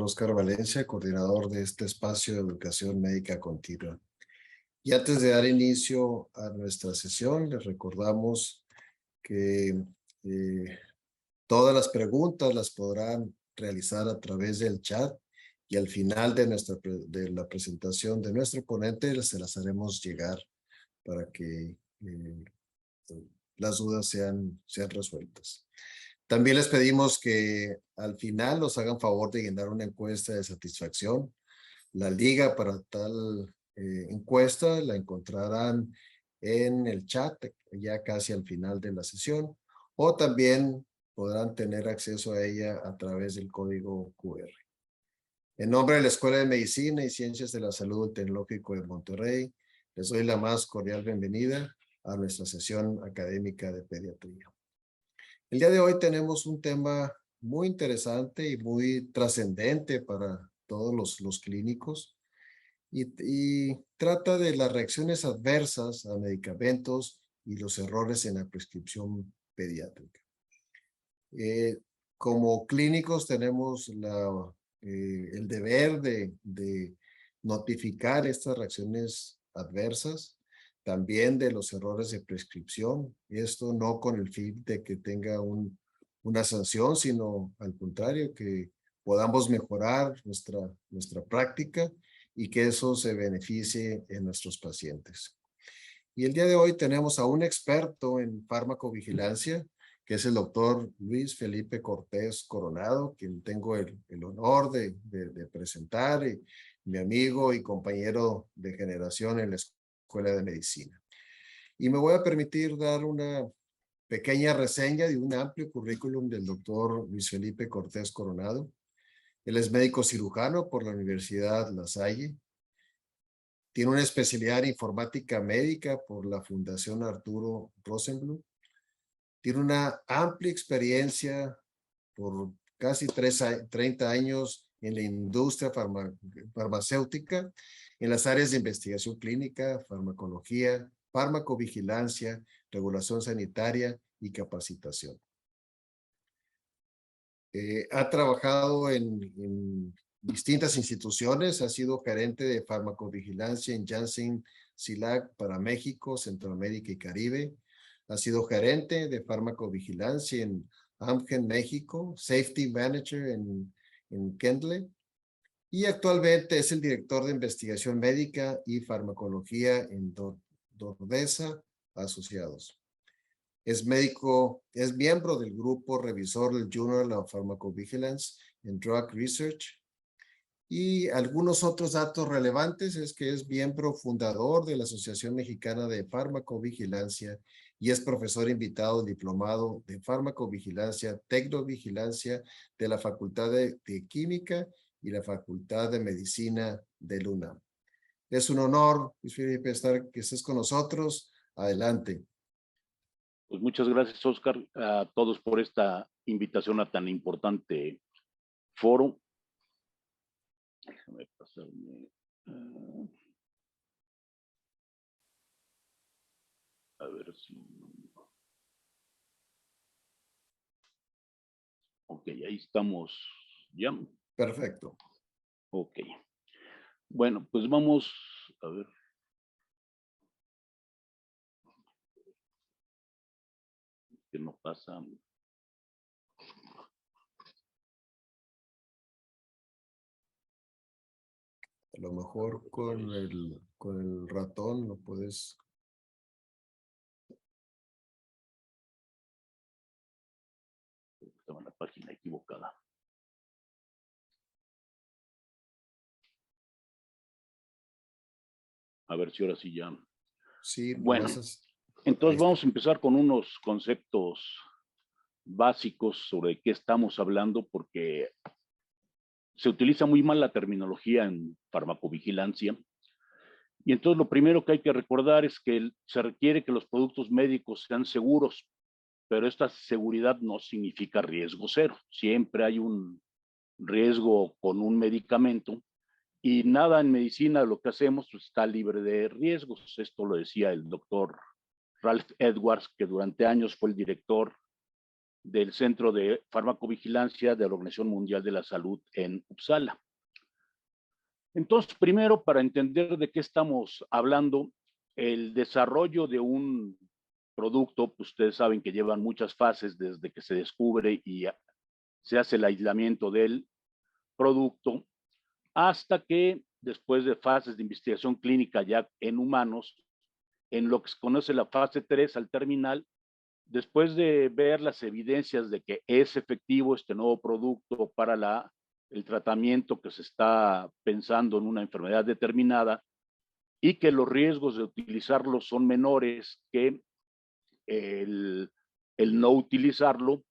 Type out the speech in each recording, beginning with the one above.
Óscar Valencia, coordinador de este espacio de educación médica continua. Y antes de dar inicio a nuestra sesión, les recordamos que todas las preguntas las podrán realizar a través del chat y al final de la presentación de nuestro ponente se las haremos llegar para que las dudas sean resueltas. También les pedimos que al final nos hagan favor de llenar una encuesta de satisfacción. La liga para tal encuesta la encontrarán en el chat ya casi al final de la sesión, o también podrán tener acceso a ella a través del código QR. En nombre de la Escuela de Medicina y Ciencias de la Salud Tecnológico de Monterrey, les doy la más cordial bienvenida a nuestra sesión académica de pediatría. El día de hoy tenemos un tema muy interesante y muy trascendente para todos los clínicos y trata de las reacciones adversas a medicamentos y los errores en la prescripción pediátrica. Como clínicos tenemos el deber de notificar estas reacciones adversas, también de los errores de prescripción. Esto no con el fin de que tenga una sanción, sino al contrario, que podamos mejorar nuestra práctica y que eso se beneficie en nuestros pacientes. Y el día de hoy tenemos a un experto en farmacovigilancia, que es el doctor Luis Felipe Cortés Coronado, quien tengo el honor de presentar, y mi amigo y compañero de generación en la Escuela de Medicina. Y me voy a permitir dar una pequeña reseña de un amplio currículum del doctor Luis Felipe Cortés Coronado. Él es médico cirujano por la Universidad La Salle. Tiene una especialidad en informática médica por la Fundación Arturo Rosenbluth. Tiene una amplia experiencia por casi 30 años en la industria farmacéutica, en las áreas de investigación clínica, farmacología, farmacovigilancia, regulación sanitaria y capacitación. Ha trabajado en distintas instituciones, ha sido gerente de farmacovigilancia en Janssen Cilag para México, Centroamérica y Caribe. Ha sido gerente de farmacovigilancia en Amgen México, Safety Manager en Kendle, y actualmente es el director de investigación médica y farmacología en Dordesa Asociados. Es miembro del grupo revisor del Journal of Pharmacovigilance and Drug Research. Y algunos otros datos relevantes es que es miembro fundador de la Asociación Mexicana de Farmacovigilancia y es profesor invitado diplomado de farmacovigilancia, tecnovigilancia de la Facultad de Química y la Facultad de Medicina de UNAM. Es un honor, Luis Felipe, que estés con nosotros. Adelante. Pues muchas gracias, Óscar, a todos por esta invitación a tan importante foro. Déjame pasarme. A ver si... Ok, ahí estamos ya. Perfecto. Ok. Bueno, pues vamos a ver. ¿Qué nos pasa? A lo mejor con el ratón lo puedes... Estaba en la página equivocada. A ver si ahora sí ya. Sí, bueno, entonces vamos a empezar con unos conceptos básicos sobre qué estamos hablando, porque se utiliza muy mal la terminología en farmacovigilancia. Y entonces lo primero que hay que recordar es que se requiere que los productos médicos sean seguros, pero esta seguridad no significa riesgo cero. Siempre hay un riesgo con un medicamento y nada en medicina lo que hacemos pues, está libre de riesgos. Esto lo decía el doctor Ralph Edwards, que durante años fue el director del Centro de Farmacovigilancia de la Organización Mundial de la Salud en Uppsala. Entonces, primero, para entender de qué estamos hablando, el desarrollo de un producto, pues ustedes saben que llevan muchas fases desde que se descubre y se hace el aislamiento del producto hasta que después de fases de investigación clínica ya en humanos, en lo que se conoce la fase 3 al terminal, después de ver las evidencias de que es efectivo este nuevo producto para el tratamiento que se está pensando en una enfermedad determinada y que los riesgos de utilizarlo son menores que el no utilizarlo,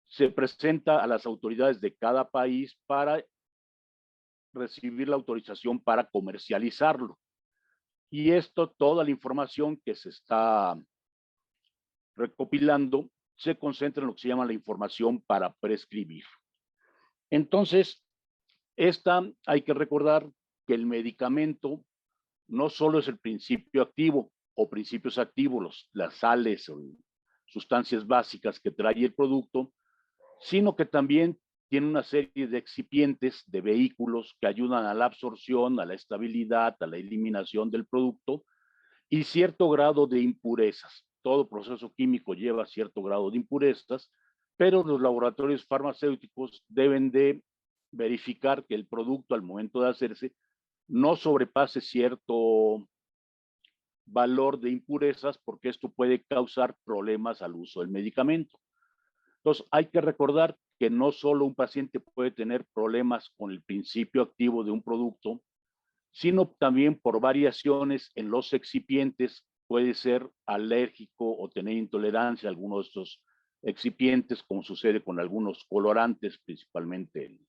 se presenta a las autoridades de cada país para recibir la autorización para comercializarlo. Y esto, toda la información que se está recopilando, se concentra en lo que se llama la información para prescribir. Entonces, hay que recordar que el medicamento no solo es el principio activo o principios activos, las sales o sustancias básicas que trae el producto, sino que también tiene una serie de excipientes, de vehículos que ayudan a la absorción, a la estabilidad, a la eliminación del producto y cierto grado de impurezas. Todo proceso químico lleva cierto grado de impurezas, pero los laboratorios farmacéuticos deben de verificar que el producto al momento de hacerse no sobrepase cierto valor de impurezas porque esto puede causar problemas al uso del medicamento. Entonces, hay que recordar que no solo un paciente puede tener problemas con el principio activo de un producto, sino también por variaciones en los excipientes, puede ser alérgico o tener intolerancia a algunos de estos excipientes, como sucede con algunos colorantes, principalmente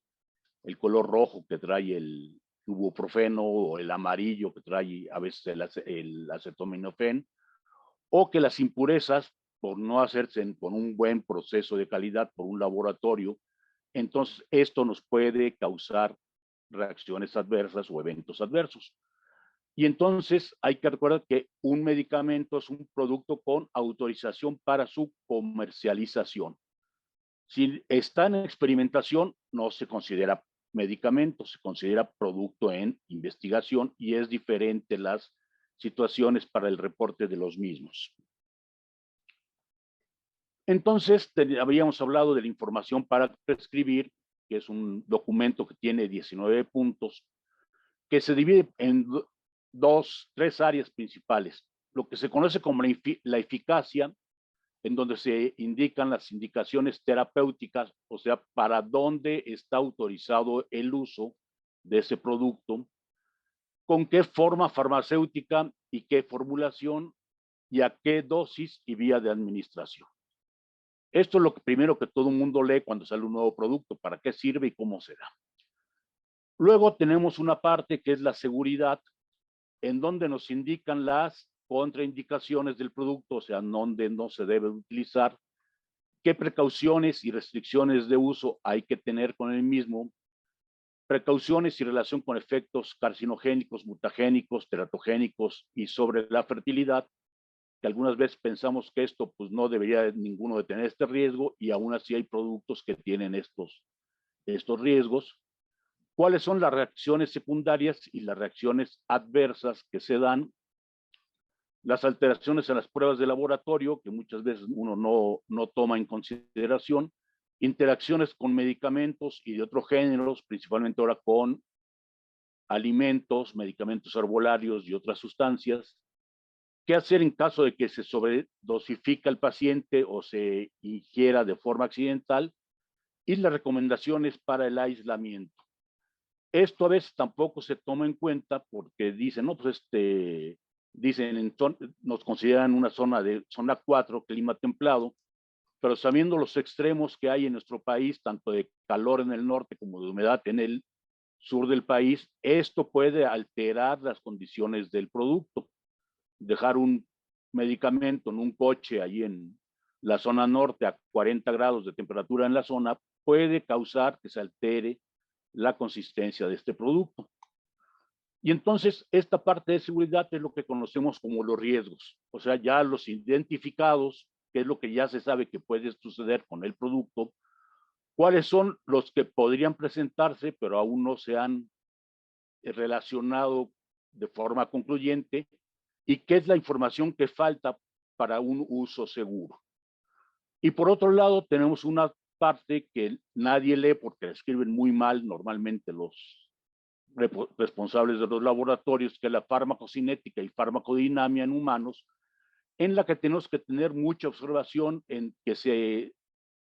el color rojo que trae el ibuprofeno o el amarillo que trae a veces el acetaminofén, o que las impurezas, por no hacerse con un buen proceso de calidad por un laboratorio, entonces esto nos puede causar reacciones adversas o eventos adversos. Y entonces hay que recordar que un medicamento es un producto con autorización para su comercialización. Si está en experimentación, no se considera medicamento, se considera producto en investigación y es diferente las situaciones para el reporte de los mismos. Entonces, habíamos hablado de la información para prescribir, que es un documento que tiene 19 puntos, que se divide en tres áreas principales. Lo que se conoce como la eficacia, en donde se indican las indicaciones terapéuticas, o sea, para dónde está autorizado el uso de ese producto, con qué forma farmacéutica y qué formulación, y a qué dosis y vía de administración. Esto es lo primero que todo el mundo lee cuando sale un nuevo producto, para qué sirve y cómo se da. Luego tenemos una parte que es la seguridad, en donde nos indican las contraindicaciones del producto, o sea, dónde no se debe utilizar, qué precauciones y restricciones de uso hay que tener con el mismo, precauciones y relación con efectos carcinogénicos, mutagénicos, teratogénicos y sobre la fertilidad, que algunas veces pensamos que esto pues no debería ninguno de tener este riesgo y aún así hay productos que tienen estos riesgos. ¿Cuáles son las reacciones secundarias y las reacciones adversas que se dan? Las alteraciones en las pruebas de laboratorio, que muchas veces uno no toma en consideración, interacciones con medicamentos y de otros géneros, principalmente ahora con alimentos, medicamentos herbolarios y otras sustancias. ¿Qué hacer en caso de que se sobredosifica el paciente o se ingiera de forma accidental? Y las recomendaciones para el aislamiento. Esto a veces tampoco se toma en cuenta porque dicen, no, pues dicen, nos consideran una zona 4, clima templado, pero sabiendo los extremos que hay en nuestro país, tanto de calor en el norte como de humedad en el sur del país, esto puede alterar las condiciones del producto. Dejar un medicamento en un coche ahí en la zona norte a 40 grados de temperatura en la zona puede causar que se altere la consistencia de este producto. Y entonces esta parte de seguridad es lo que conocemos como los riesgos, o sea, ya los identificados qué es lo que ya se sabe que puede suceder con el producto, cuáles son los que podrían presentarse, pero aún no se han relacionado de forma concluyente, y qué es la información que falta para un uso seguro. Y por otro lado, tenemos una parte que nadie lee porque la escriben muy mal normalmente los responsables de los laboratorios, que es la farmacocinética y farmacodinamia en humanos, en la que tenemos que tener mucha observación en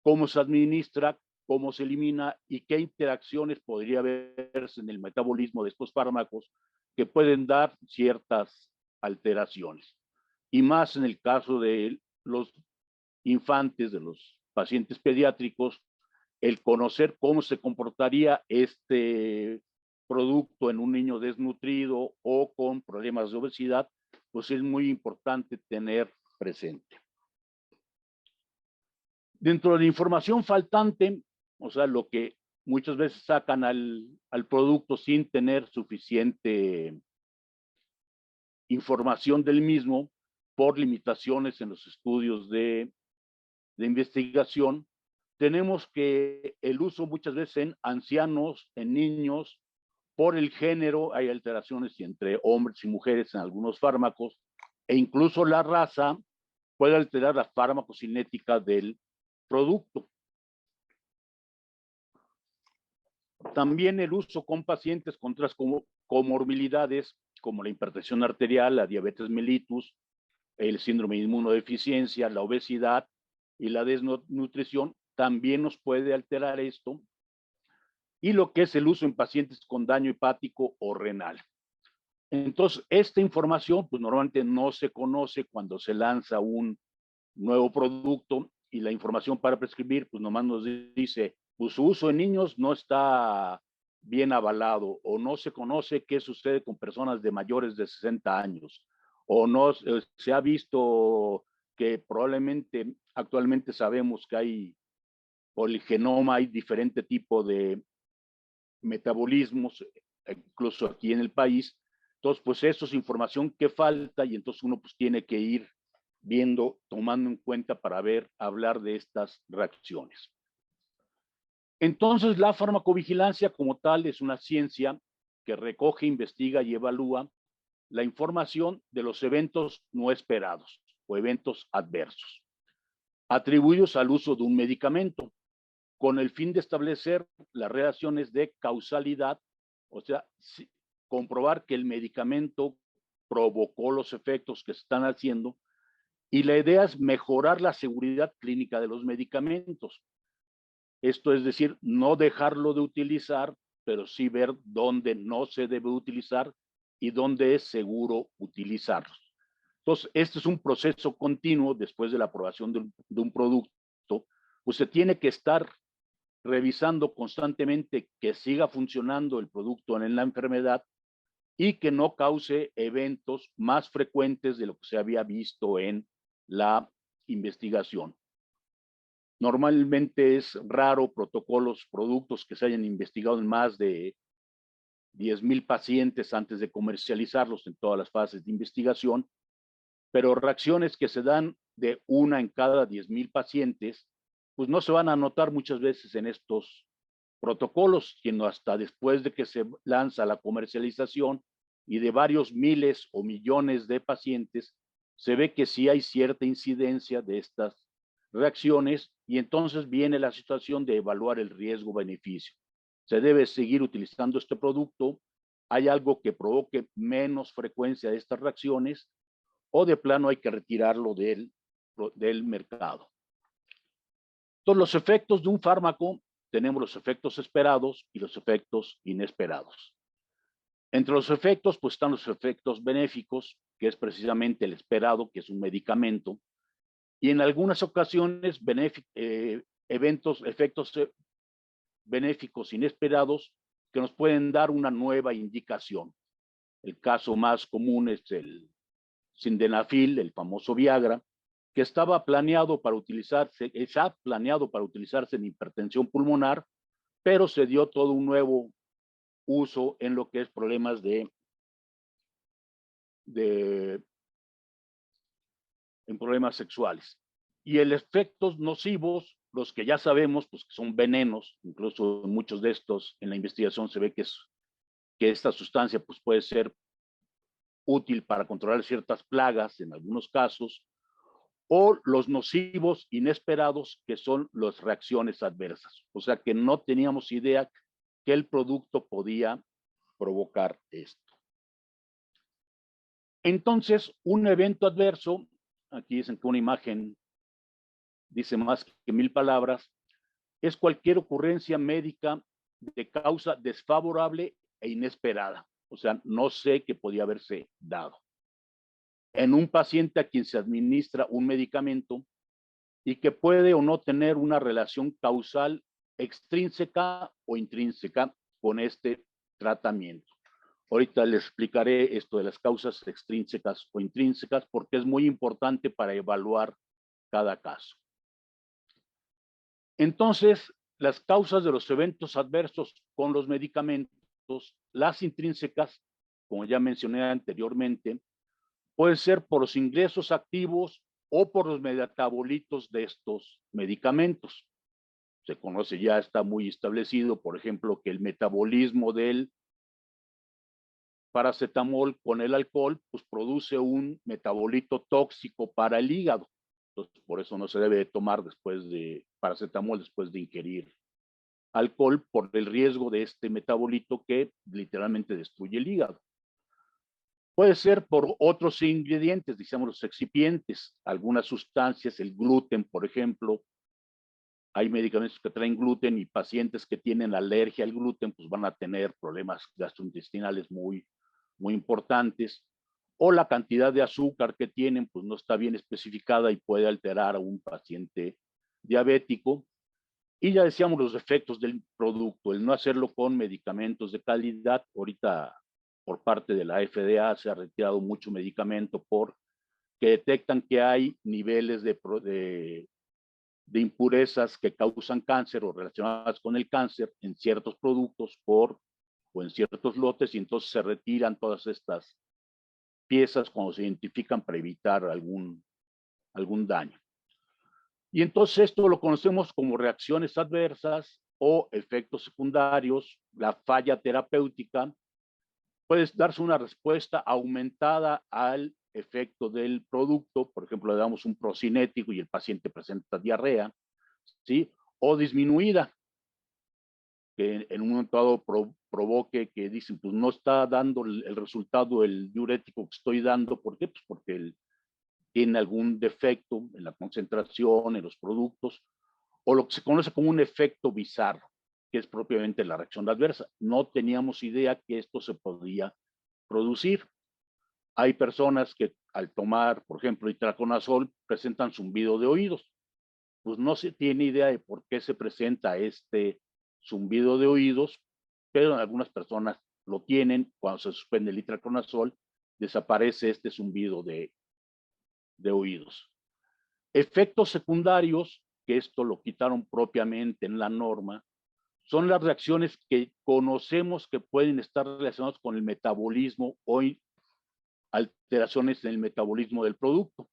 cómo se administra, cómo se elimina y qué interacciones podría haberse en el metabolismo de estos fármacos que pueden dar ciertas alteraciones. Y más en el caso de los infantes, de los pacientes pediátricos, el conocer cómo se comportaría este producto en un niño desnutrido o con problemas de obesidad, pues es muy importante tener presente. Dentro de la información faltante, o sea, lo que muchas veces sacan al producto sin tener suficiente información del mismo por limitaciones en los estudios de investigación, tenemos que el uso muchas veces en ancianos, en niños, por el género, hay alteraciones entre hombres y mujeres en algunos fármacos, e incluso la raza puede alterar la farmacocinética del producto. También el uso con pacientes con otras comorbilidades, como la hipertensión arterial, la diabetes mellitus, el síndrome de inmunodeficiencia, la obesidad y la desnutrición, también nos puede alterar esto. Y lo que es el uso en pacientes con daño hepático o renal. Entonces, esta información, pues normalmente no se conoce cuando se lanza un nuevo producto, y la información para prescribir, pues nomás nos dice, pues su uso en niños no está bien avalado, o no se conoce qué sucede con personas de mayores de 60 años, o no se ha visto que probablemente actualmente sabemos que hay, por el genoma hay diferente tipo de metabolismos, incluso aquí en el país. Entonces, pues eso es información que falta, y entonces uno pues tiene que ir viendo, tomando en cuenta para hablar de estas reacciones. Entonces, la farmacovigilancia como tal es una ciencia que recoge, investiga y evalúa la información de los eventos no esperados o eventos adversos, atribuidos al uso de un medicamento, con el fin de establecer las relaciones de causalidad, o sea, comprobar que el medicamento provocó los efectos que se están haciendo, y la idea es mejorar la seguridad clínica de los medicamentos. Esto es decir, no dejarlo de utilizar, pero sí ver dónde no se debe utilizar y dónde es seguro utilizarlos. Entonces, este es un proceso continuo después de la aprobación de un producto, pues se tiene que estar revisando constantemente que siga funcionando el producto en la enfermedad y que no cause eventos más frecuentes de lo que se había visto en la investigación. Normalmente es raro protocolos, productos que se hayan investigado en más de 10,000 pacientes antes de comercializarlos en todas las fases de investigación, pero reacciones que se dan de una en cada 10,000 pacientes, pues no se van a notar muchas veces en estos protocolos, sino hasta después de que se lanza la comercialización y de varios miles o millones de pacientes, se ve que sí hay cierta incidencia de estas reacciones, y entonces viene la situación de evaluar el riesgo-beneficio. ¿Se debe seguir utilizando este producto? ¿Hay algo que provoque menos frecuencia de estas reacciones? ¿O de plano hay que retirarlo del mercado? Entonces, los efectos de un fármaco, tenemos los efectos esperados y los efectos inesperados. Entre los efectos, pues están los efectos benéficos, que es precisamente el esperado, que es un medicamento, y en algunas ocasiones efectos benéficos inesperados que nos pueden dar una nueva indicación. El caso más común es el sildenafil, el famoso Viagra, que estaba planeado para utilizarse, está planeado para utilizarse en hipertensión pulmonar, pero se dio todo un nuevo uso en lo que es problemas en problemas sexuales. Y el efectos nocivos, los que ya sabemos, pues que son venenos, incluso muchos de estos en la investigación se ve que esta sustancia pues, puede ser útil para controlar ciertas plagas en algunos casos, o los nocivos inesperados, que son las reacciones adversas. O sea que no teníamos idea que el producto podía provocar esto. Entonces, un evento adverso, aquí dicen que una imagen dice más que 1000 palabras, es cualquier ocurrencia médica de causa desfavorable e inesperada. O sea, no sé qué podía haberse dado en un paciente a quien se administra un medicamento y que puede o no tener una relación causal extrínseca o intrínseca con este tratamiento. Ahorita les explicaré esto de las causas extrínsecas o intrínsecas porque es muy importante para evaluar cada caso. Entonces, las causas de los eventos adversos con los medicamentos, las intrínsecas, como ya mencioné anteriormente, pueden ser por los ingresos activos o por los metabolitos de estos medicamentos. Se conoce, ya está muy establecido, por ejemplo, que el metabolismo del paracetamol con el alcohol, pues produce un metabolito tóxico para el hígado. Entonces, por eso no se debe tomar después de paracetamol, después de ingerir alcohol, por el riesgo de este metabolito que literalmente destruye el hígado. Puede ser por otros ingredientes, digamos los excipientes, algunas sustancias, el gluten, por ejemplo. Hay medicamentos que traen gluten y pacientes que tienen alergia al gluten, pues van a tener problemas gastrointestinales muy importantes. O la cantidad de azúcar que tienen, pues no está bien especificada y puede alterar a un paciente diabético. Y ya decíamos los efectos del producto, el no hacerlo con medicamentos de calidad. Ahorita por parte de la FDA se ha retirado mucho medicamento porque detectan que hay niveles de impurezas que causan cáncer o relacionadas con el cáncer en ciertos productos o en ciertos lotes, y entonces se retiran todas estas piezas cuando se identifican para evitar algún daño. Y entonces esto lo conocemos como reacciones adversas o efectos secundarios. La falla terapéutica puede darse una respuesta aumentada al efecto del producto. Por ejemplo, le damos un procinético y el paciente presenta diarrea, ¿sí? O disminuida, que en un momento dado provoque que dicen, pues no está dando el resultado el diurético que estoy dando. ¿Por qué? Pues porque tiene algún defecto en la concentración, en los productos, o lo que se conoce como un efecto bizarro, que es propiamente la reacción adversa. No teníamos idea que esto se podía producir. Hay personas que al tomar, por ejemplo, itraconazol, presentan zumbido de oídos. Pues no se tiene idea de por qué se presenta este zumbido de oídos, pero en algunas personas lo tienen. Cuando se suspende el itraconazol, desaparece este zumbido de oídos. Efectos secundarios, que esto lo quitaron propiamente en la norma, son las reacciones que conocemos que pueden estar relacionadas con el metabolismo o alteraciones en el metabolismo del producto.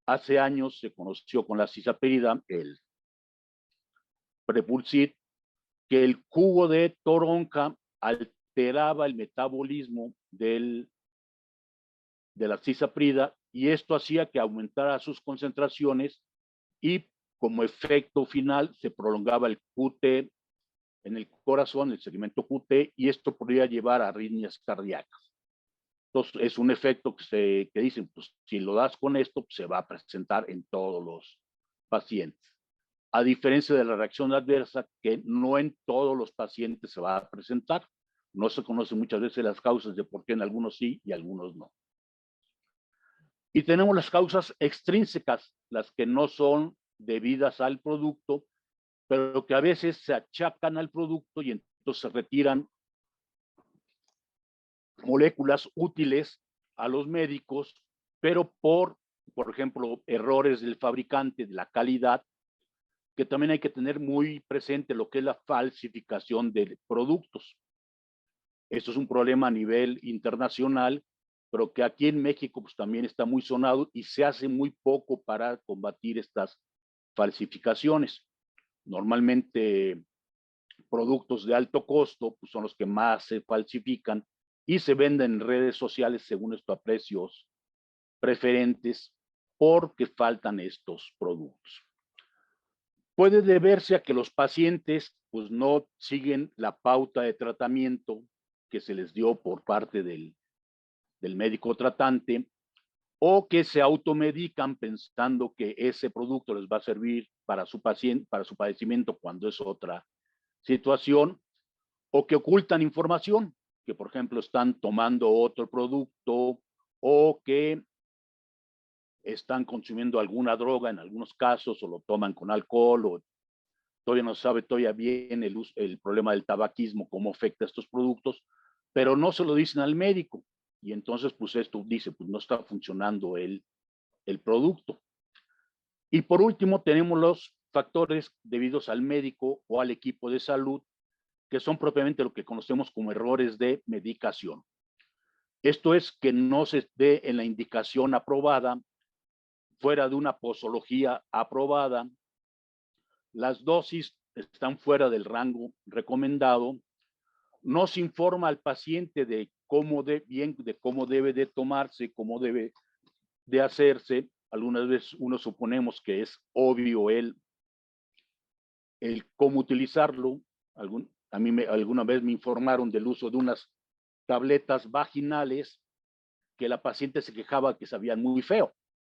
Hace años se conoció con la cisaperida, el Prepulsid, que el jugo de toronja alteraba el metabolismo de la cisaprida, y esto hacía que aumentara sus concentraciones y como efecto final se prolongaba el QT en el corazón, el segmento QT, y esto podría llevar a arritmias cardíacas. Entonces, es un efecto que dicen, pues si lo das con esto, pues, se va a presentar en todos los pacientes. A diferencia de la reacción adversa, que no en todos los pacientes se va a presentar. No se conocen muchas veces las causas de por qué en algunos sí y algunos no. Y tenemos las causas extrínsecas, las que no son debidas al producto, pero que a veces se achacan al producto y entonces se retiran moléculas útiles a los médicos, pero por ejemplo, errores del fabricante, de la calidad, que también hay que tener muy presente lo que es la falsificación de productos. Esto es un problema a nivel internacional, pero que aquí en México pues también está muy sonado y se hace muy poco para combatir estas falsificaciones. Normalmente productos de alto costo pues son los que más se falsifican y se venden en redes sociales según esto a precios preferentes porque faltan estos productos. Puede deberse a que los pacientes pues no siguen la pauta de tratamiento que se les dio por parte del médico tratante o que se automedican pensando que ese producto les va a servir para su paciente, para su padecimiento cuando es otra situación, o que ocultan información, que por ejemplo están tomando otro producto o que están consumiendo alguna droga en algunos casos o lo toman con alcohol o todavía no se sabe todavía bien el problema del tabaquismo, cómo afecta a estos productos, pero no se lo dicen al médico. Y entonces, pues esto dice, pues no está funcionando el producto. Y por último, tenemos los factores debidos al médico o al equipo de salud, que son propiamente lo que conocemos como errores de medicación. Esto es que no se dé en la indicación aprobada, fuera de una posología aprobada, las dosis están fuera del rango recomendado, no se informa al paciente de cómo debe de tomarse, cómo debe de hacerse. Algunas veces uno suponemos que es obvio el cómo utilizarlo. Alguna vez me informaron del uso de unas tabletas vaginales que la paciente se quejaba que sabían muy feo.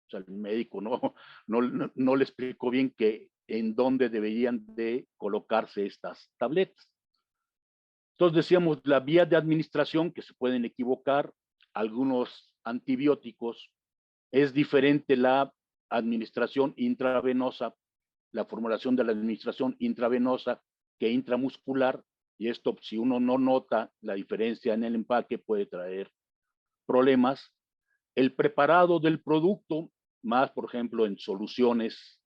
O sea, el médico no le explicó bien que en dónde deberían de colocarse estas tabletas. Entonces decíamos, la vía de administración, que se pueden equivocar, algunos antibióticos, es diferente la administración intravenosa, la formulación de la administración intravenosa que intramuscular, y esto si uno no nota la diferencia en el empaque puede traer problemas. El preparado del producto, más por ejemplo en soluciones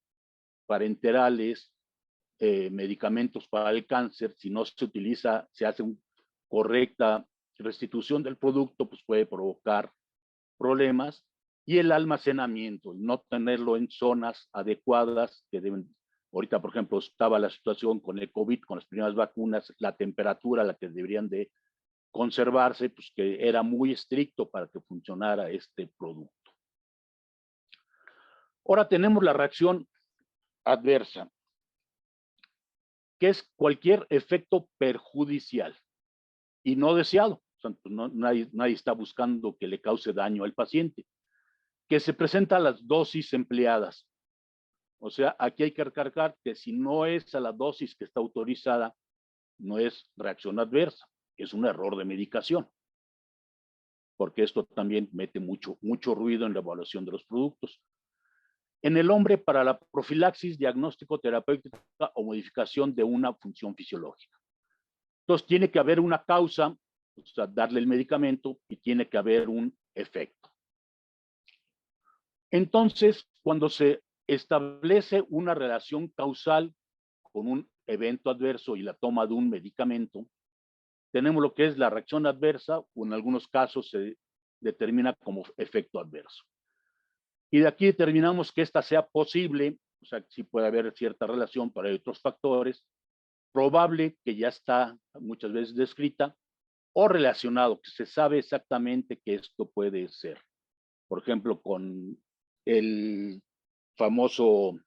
parenterales, medicamentos para el cáncer, si no se utiliza, se hace una correcta restitución del producto, pues puede provocar problemas. Y el almacenamiento, no tenerlo en zonas adecuadas que deben. Ahorita, por ejemplo, estaba la situación con el COVID, con las primeras vacunas, la temperatura a la que deberían de conservarse, pues que era muy estricto para que funcionara este producto. Ahora tenemos la reacción adversa, que es cualquier efecto perjudicial y no deseado. O sea, pues nadie está buscando que le cause daño al paciente, que se presenta a las dosis empleadas. O sea, aquí hay que recalcar que si no es a la dosis que está autorizada, no es reacción adversa, es un error de medicación, porque esto también mete mucho ruido en la evaluación de los productos. En el hombre, para la profilaxis, diagnóstico terapéutica o modificación de una función fisiológica. Entonces, tiene que haber una causa, o sea, darle el medicamento y tiene que haber un efecto. Entonces, cuando se establece una relación causal con un evento adverso y la toma de un medicamento, tenemos lo que es la reacción adversa o en algunos casos se determina como efecto adverso. Y de aquí determinamos que esta sea posible, o sea, que sí puede haber cierta relación, pero hay otros factores, probable que ya está muchas veces descrita, o relacionado, que se sabe exactamente que esto puede ser. Por ejemplo, con el famoso,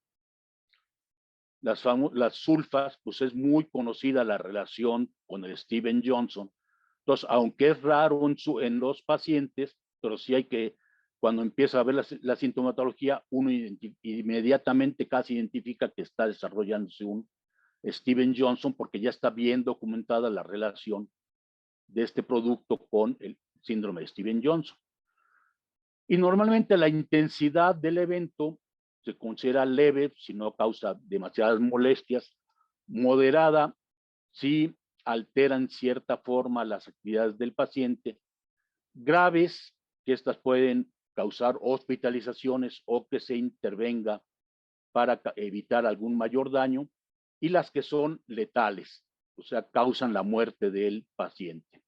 las sulfas, pues es muy conocida la relación con el Steven Johnson. Entonces, aunque es raro en los pacientes, pero sí hay que, cuando empieza a ver la sintomatología, uno inmediatamente casi identifica que está desarrollándose un Steven Johnson porque ya está bien documentada la relación de este producto con el síndrome de Steven Johnson. Y normalmente la intensidad del evento se considera leve si no causa demasiadas molestias, moderada si altera en cierta forma las actividades del paciente, graves que estas pueden causar hospitalizaciones o que se intervenga para evitar algún mayor daño, y las que son letales, o sea, causan la muerte del paciente.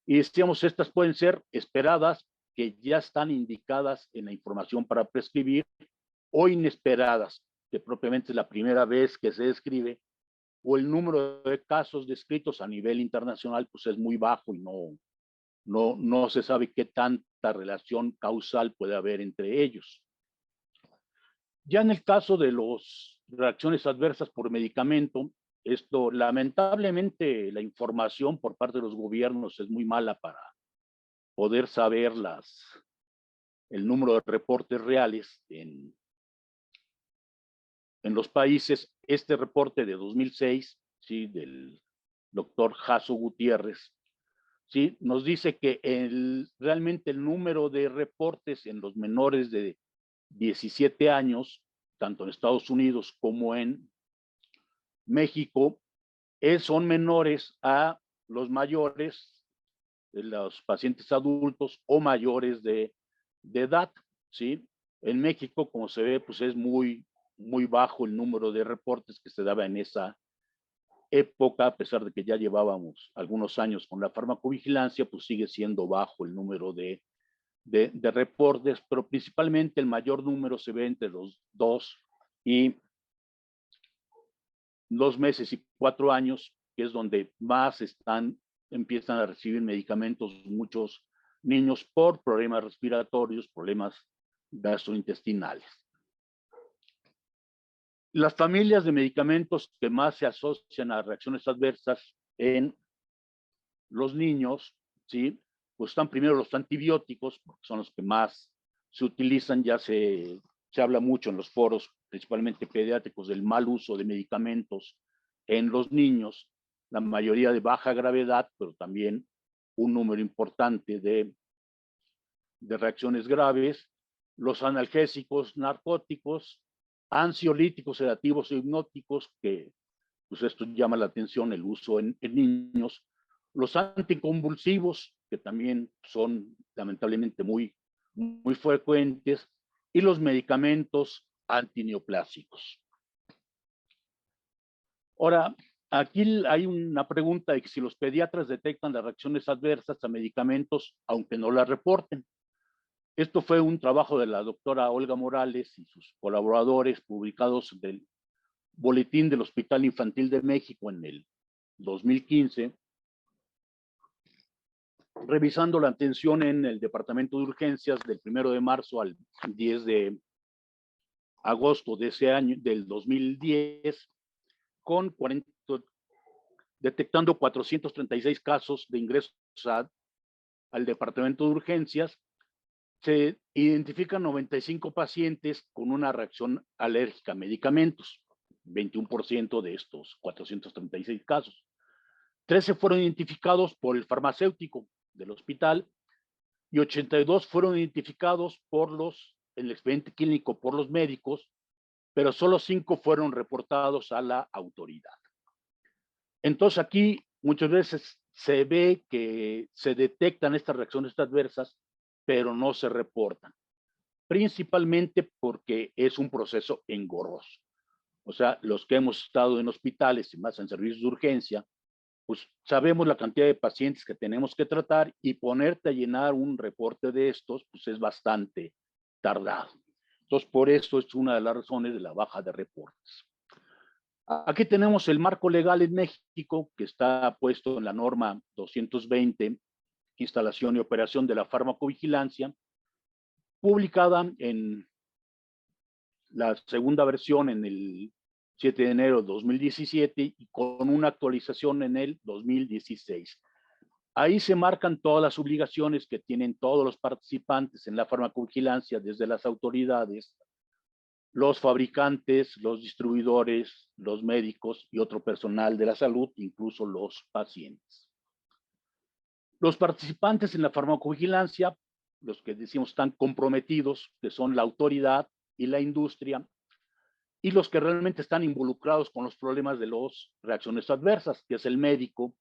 Y decíamos, estas pueden ser esperadas, que ya están indicadas en la información para prescribir o inesperadas, que propiamente es la primera vez que se describe, o el número de casos descritos a nivel internacional pues es muy bajo y no se sabe qué tanta relación causal puede haber entre ellos. Ya en el caso de las reacciones adversas por medicamento, esto lamentablemente la información por parte de los gobiernos es muy mala para poder saber el número de reportes reales en los países. Este reporte de 2006, ¿sí? Del doctor Jasso Gutiérrez, ¿sí? Nos dice que realmente el número de reportes en los menores de 17 años, tanto en Estados Unidos como en México, son menores a los mayores, los pacientes adultos o mayores de edad, ¿sí? En México, como se ve, pues es muy bajo el número de reportes que se daba en esa época, a pesar de que ya llevábamos algunos años con la farmacovigilancia, pues sigue siendo bajo el número de reportes, pero principalmente el mayor número se ve entre los 2 y 2 meses y 4 años, que es donde más empiezan a recibir medicamentos muchos niños por problemas respiratorios, problemas gastrointestinales. Las familias de medicamentos que más se asocian a reacciones adversas en los niños, ¿sí? Pues están primero los antibióticos, porque son los que más se utilizan. Ya se habla mucho en los foros, principalmente pediátricos, del mal uso de medicamentos en los niños, la mayoría de baja gravedad, pero también un número importante de reacciones graves. Los analgésicos, narcóticos, ansiolíticos, sedativos e hipnóticos, que pues esto llama la atención, el uso en niños. Los anticonvulsivos, que también son lamentablemente muy frecuentes, y los medicamentos antineoplásicos. Ahora, aquí hay una pregunta de que si los pediatras detectan las reacciones adversas a medicamentos, aunque no las reporten. Esto fue un trabajo de la doctora Olga Morales y sus colaboradores, publicados del Boletín del Hospital Infantil de México en el 2015, revisando la atención en el Departamento de Urgencias del 1 de marzo al 10 de agosto de ese año, del 2010, detectando 436 casos de ingresos al Departamento de Urgencias. Se identifican 95 pacientes con una reacción alérgica a medicamentos, 21% de estos 436 casos. 13 fueron identificados por el farmacéutico del hospital y 82 fueron identificados en el expediente clínico por los médicos, pero solo 5 fueron reportados a la autoridad. Entonces aquí muchas veces se ve que se detectan estas reacciones adversas, pero no se reportan, principalmente porque es un proceso engorroso. O sea, los que hemos estado en hospitales y más en servicios de urgencia, pues sabemos la cantidad de pacientes que tenemos que tratar, y ponerte a llenar un reporte de estos, pues es bastante tardado. Entonces, por eso es una de las razones de la baja de reportes. Aquí tenemos el marco legal en México, que está puesto en la norma 220, instalación y operación de la farmacovigilancia, publicada en la segunda versión en el 7 de enero de 2017 y con una actualización en el 2016. Ahí se marcan todas las obligaciones que tienen todos los participantes en la farmacovigilancia, desde las autoridades, los fabricantes, los distribuidores, los médicos y otro personal de la salud, incluso los pacientes. Los participantes en la farmacovigilancia, los que decimos están comprometidos, que son la autoridad y la industria, y los que realmente están involucrados con los problemas de las reacciones adversas, que es el médico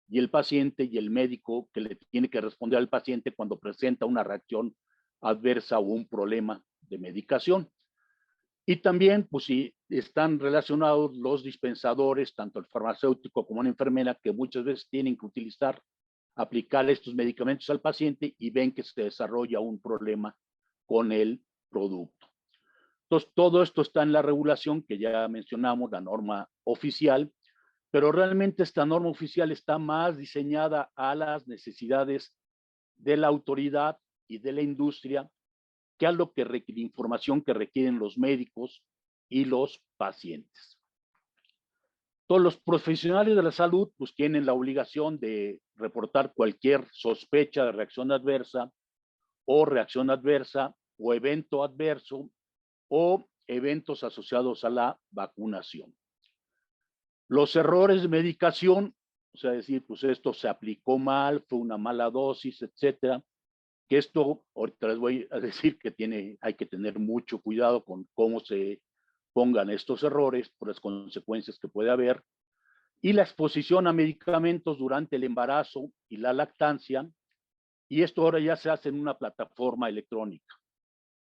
y el paciente, y el médico que le tiene que responder al paciente cuando presenta una reacción adversa o un problema de medicación. Y también, pues sí, están relacionados los dispensadores, tanto el farmacéutico como la enfermera, que muchas veces tienen que utilizar aplicar estos medicamentos al paciente y ven que se desarrolla un problema con el producto. Entonces, todo esto está en la regulación que ya mencionamos, la norma oficial, pero realmente esta norma oficial está más diseñada a las necesidades de la autoridad y de la industria que a lo que requiere, información que requieren los médicos y los pacientes. Todos los profesionales de la salud pues tienen la obligación de reportar cualquier sospecha de reacción adversa o evento adverso o eventos asociados a la vacunación. Los errores de medicación, o sea, decir, pues esto se aplicó mal, fue una mala dosis, etcétera, que esto, ahorita les voy a decir que hay que tener mucho cuidado con cómo se pongan estos errores por las consecuencias que puede haber, y la exposición a medicamentos durante el embarazo y la lactancia, y esto ahora ya se hace en una plataforma electrónica,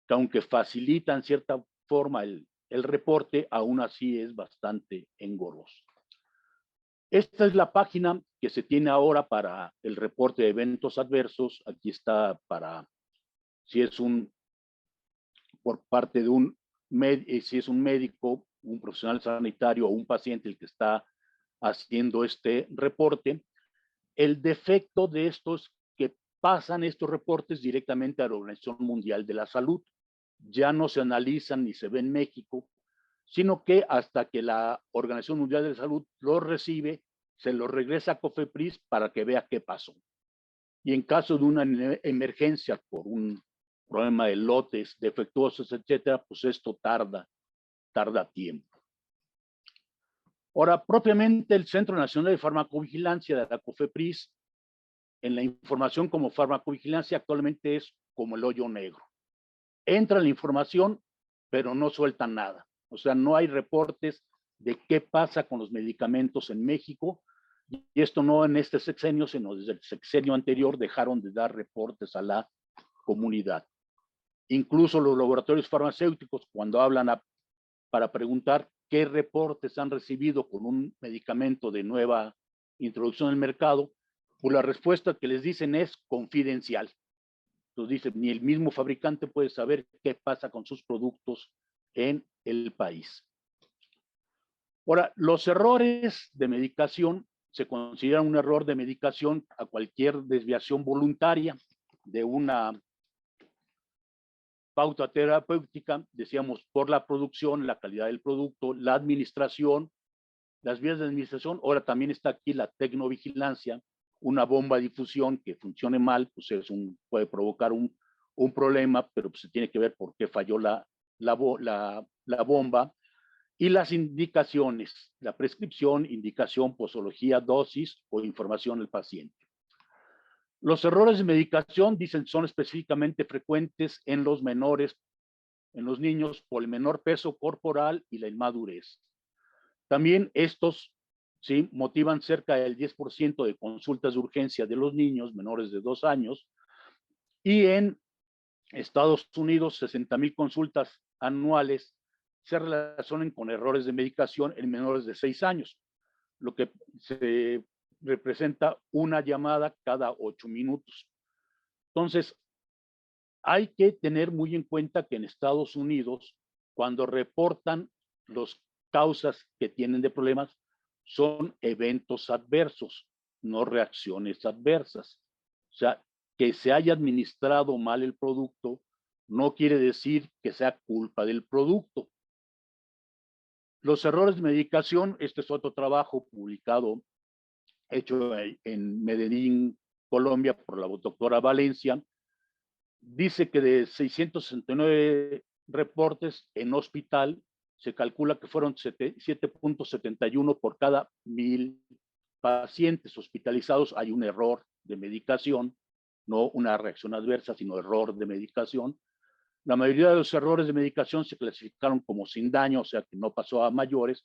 que aunque facilita en cierta forma el reporte, aún así es bastante engorroso. Esta es la página que se tiene ahora para el reporte de eventos adversos. Aquí está para si es por parte de si es un médico, un profesional sanitario o un paciente el que está haciendo este reporte. El defecto de estos que pasan estos reportes directamente a la Organización Mundial de la Salud. Ya no se analizan ni se ven en México, sino que hasta que la Organización Mundial de la Salud los recibe, se los regresa a COFEPRIS para que vea qué pasó. Y en caso de una emergencia por un problema de lotes defectuosos, etcétera, pues esto tarda tiempo. Ahora, propiamente el Centro Nacional de Farmacovigilancia de la COFEPRIS, en la información como farmacovigilancia actualmente es como el hoyo negro. Entra la información, pero no sueltan nada. O sea, no hay reportes de qué pasa con los medicamentos en México, y esto no en este sexenio, sino desde el sexenio anterior dejaron de dar reportes a la comunidad. Incluso los laboratorios farmacéuticos, cuando hablan para preguntar qué reportes han recibido con un medicamento de nueva introducción al mercado, pues la respuesta que les dicen es confidencial. Entonces dicen, ni el mismo fabricante puede saber qué pasa con sus productos en el país. Ahora, los errores de medicación se consideran un error de medicación a cualquier desviación voluntaria de una pauta terapéutica, decíamos, por la producción, la calidad del producto, la administración, las vías de administración. Ahora también está aquí la tecnovigilancia, una bomba de difusión que funcione mal, pues puede provocar un problema, pero pues se tiene que ver por qué falló la bomba. Y las indicaciones, la prescripción, indicación, posología, dosis o información al paciente. Los errores de medicación, dicen, son específicamente frecuentes en los menores, en los niños, por el menor peso corporal y la inmadurez. También estos ¿sí? motivan cerca del 10% de consultas de urgencia de los niños menores de 2 años, y en Estados Unidos 60,000 consultas anuales se relacionan con errores de medicación en menores de 6 años, lo que se representa una llamada cada 8 minutos. Entonces, hay que tener muy en cuenta que en Estados Unidos, cuando reportan las causas que tienen de problemas, son eventos adversos, no reacciones adversas. O sea, que se haya administrado mal el producto no quiere decir que sea culpa del producto. Los errores de medicación, este es otro trabajo publicado, hecho en Medellín, Colombia, por la doctora Valencia. Dice que de 669 reportes en hospital, se calcula que fueron 7.71 por cada 1,000 pacientes hospitalizados. Hay un error de medicación, no una reacción adversa, sino error de medicación. La mayoría de los errores de medicación se clasificaron como sin daño, o sea que no pasó a mayores,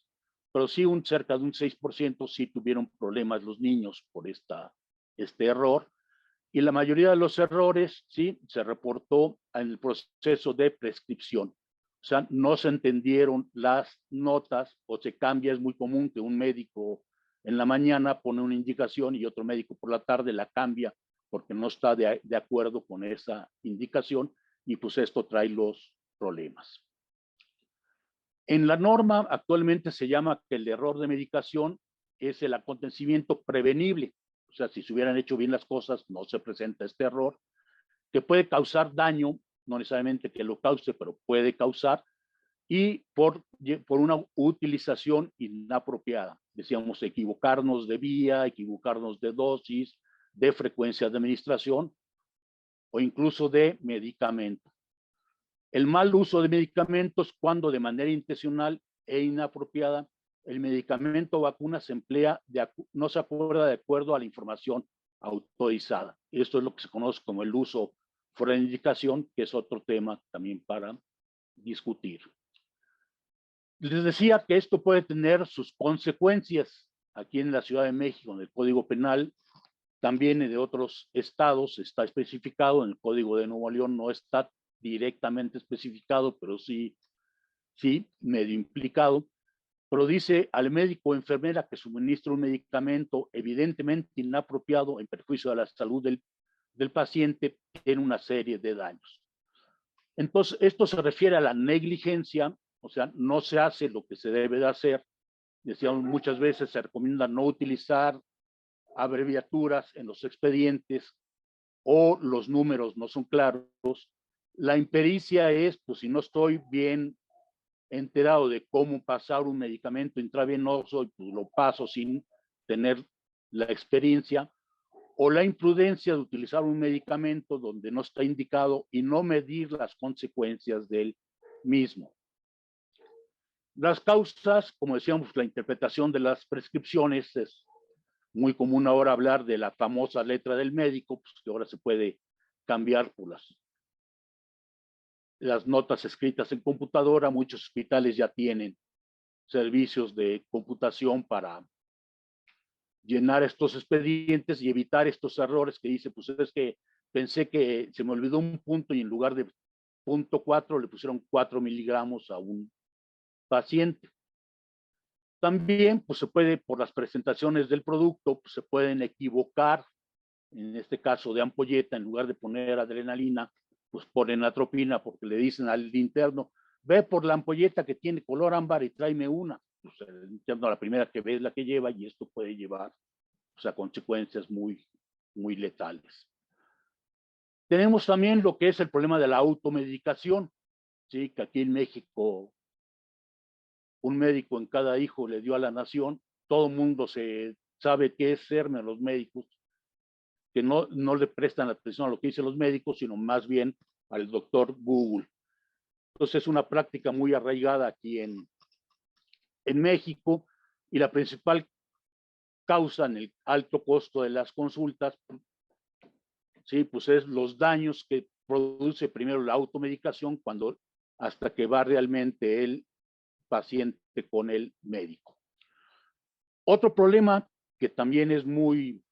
pero sí cerca de un 6% sí tuvieron problemas los niños por este error. Y la mayoría de los errores sí se reportó en el proceso de prescripción. O sea, no se entendieron las notas o se cambia. Es muy común que un médico en la mañana pone una indicación y otro médico por la tarde la cambia porque no está de acuerdo con esa indicación, y pues esto trae los problemas. En la norma actualmente se llama que el error de medicación es el acontecimiento prevenible. O sea, si se hubieran hecho bien las cosas, no se presenta este error, que puede causar daño, no necesariamente que lo cause, pero puede causar, y por una utilización inapropiada. Decíamos, equivocarnos de vía, equivocarnos de dosis, de frecuencia de administración o incluso de medicamento. El mal uso de medicamentos cuando de manera intencional e inapropiada el medicamento o vacuna se emplea, no se acuerda de acuerdo a la información autorizada. Esto es lo que se conoce como el uso fuera de indicación, que es otro tema también para discutir. Les decía que esto puede tener sus consecuencias. Aquí en la Ciudad de México, en el Código Penal, también de otros estados está especificado. En el Código de Nuevo León no está directamente especificado, pero sí medio implicado. Pero dice al médico o enfermera que suministra un medicamento evidentemente inapropiado en perjuicio de la salud del paciente, tiene una serie de daños. Entonces, esto se refiere a la negligencia, o sea, no se hace lo que se debe de hacer. Decíamos, muchas veces se recomienda no utilizar abreviaturas en los expedientes o los números no son claros. La impericia es, pues si no estoy bien enterado de cómo pasar un medicamento intravenoso, pues lo paso sin tener la experiencia, o la imprudencia de utilizar un medicamento donde no está indicado y no medir las consecuencias del mismo. Las causas, como decíamos, la interpretación de las prescripciones. Es muy común ahora hablar de la famosa letra del médico, pues que ahora se puede cambiar por las notas escritas en computadora. Muchos hospitales ya tienen servicios de computación para llenar estos expedientes y evitar estos errores que dice, pues es que pensé que se me olvidó un punto y en lugar de 0.4 le pusieron 4 miligramos a un paciente. También, pues se puede, por las presentaciones del producto, pues se pueden equivocar. En este caso de ampolleta, en lugar de poner adrenalina, pues ponen atropina, porque le dicen al interno, ve por la ampolleta que tiene color ámbar y tráeme una. Pues el interno, la primera que ve es la que lleva, y esto puede llevar, pues, a consecuencias muy, muy letales. Tenemos también lo que es el problema de la automedicación, ¿sí? Que aquí en México un médico en cada hijo le dio a la nación. Todo el mundo se sabe qué es serme a los médicos, que no le prestan atención a lo que dicen los médicos, sino más bien al doctor Google. Entonces es una práctica muy arraigada aquí en México, y la principal causa en el alto costo de las consultas, sí, pues es los daños que produce primero la automedicación hasta que va realmente el paciente con el médico. Otro problema que también es muy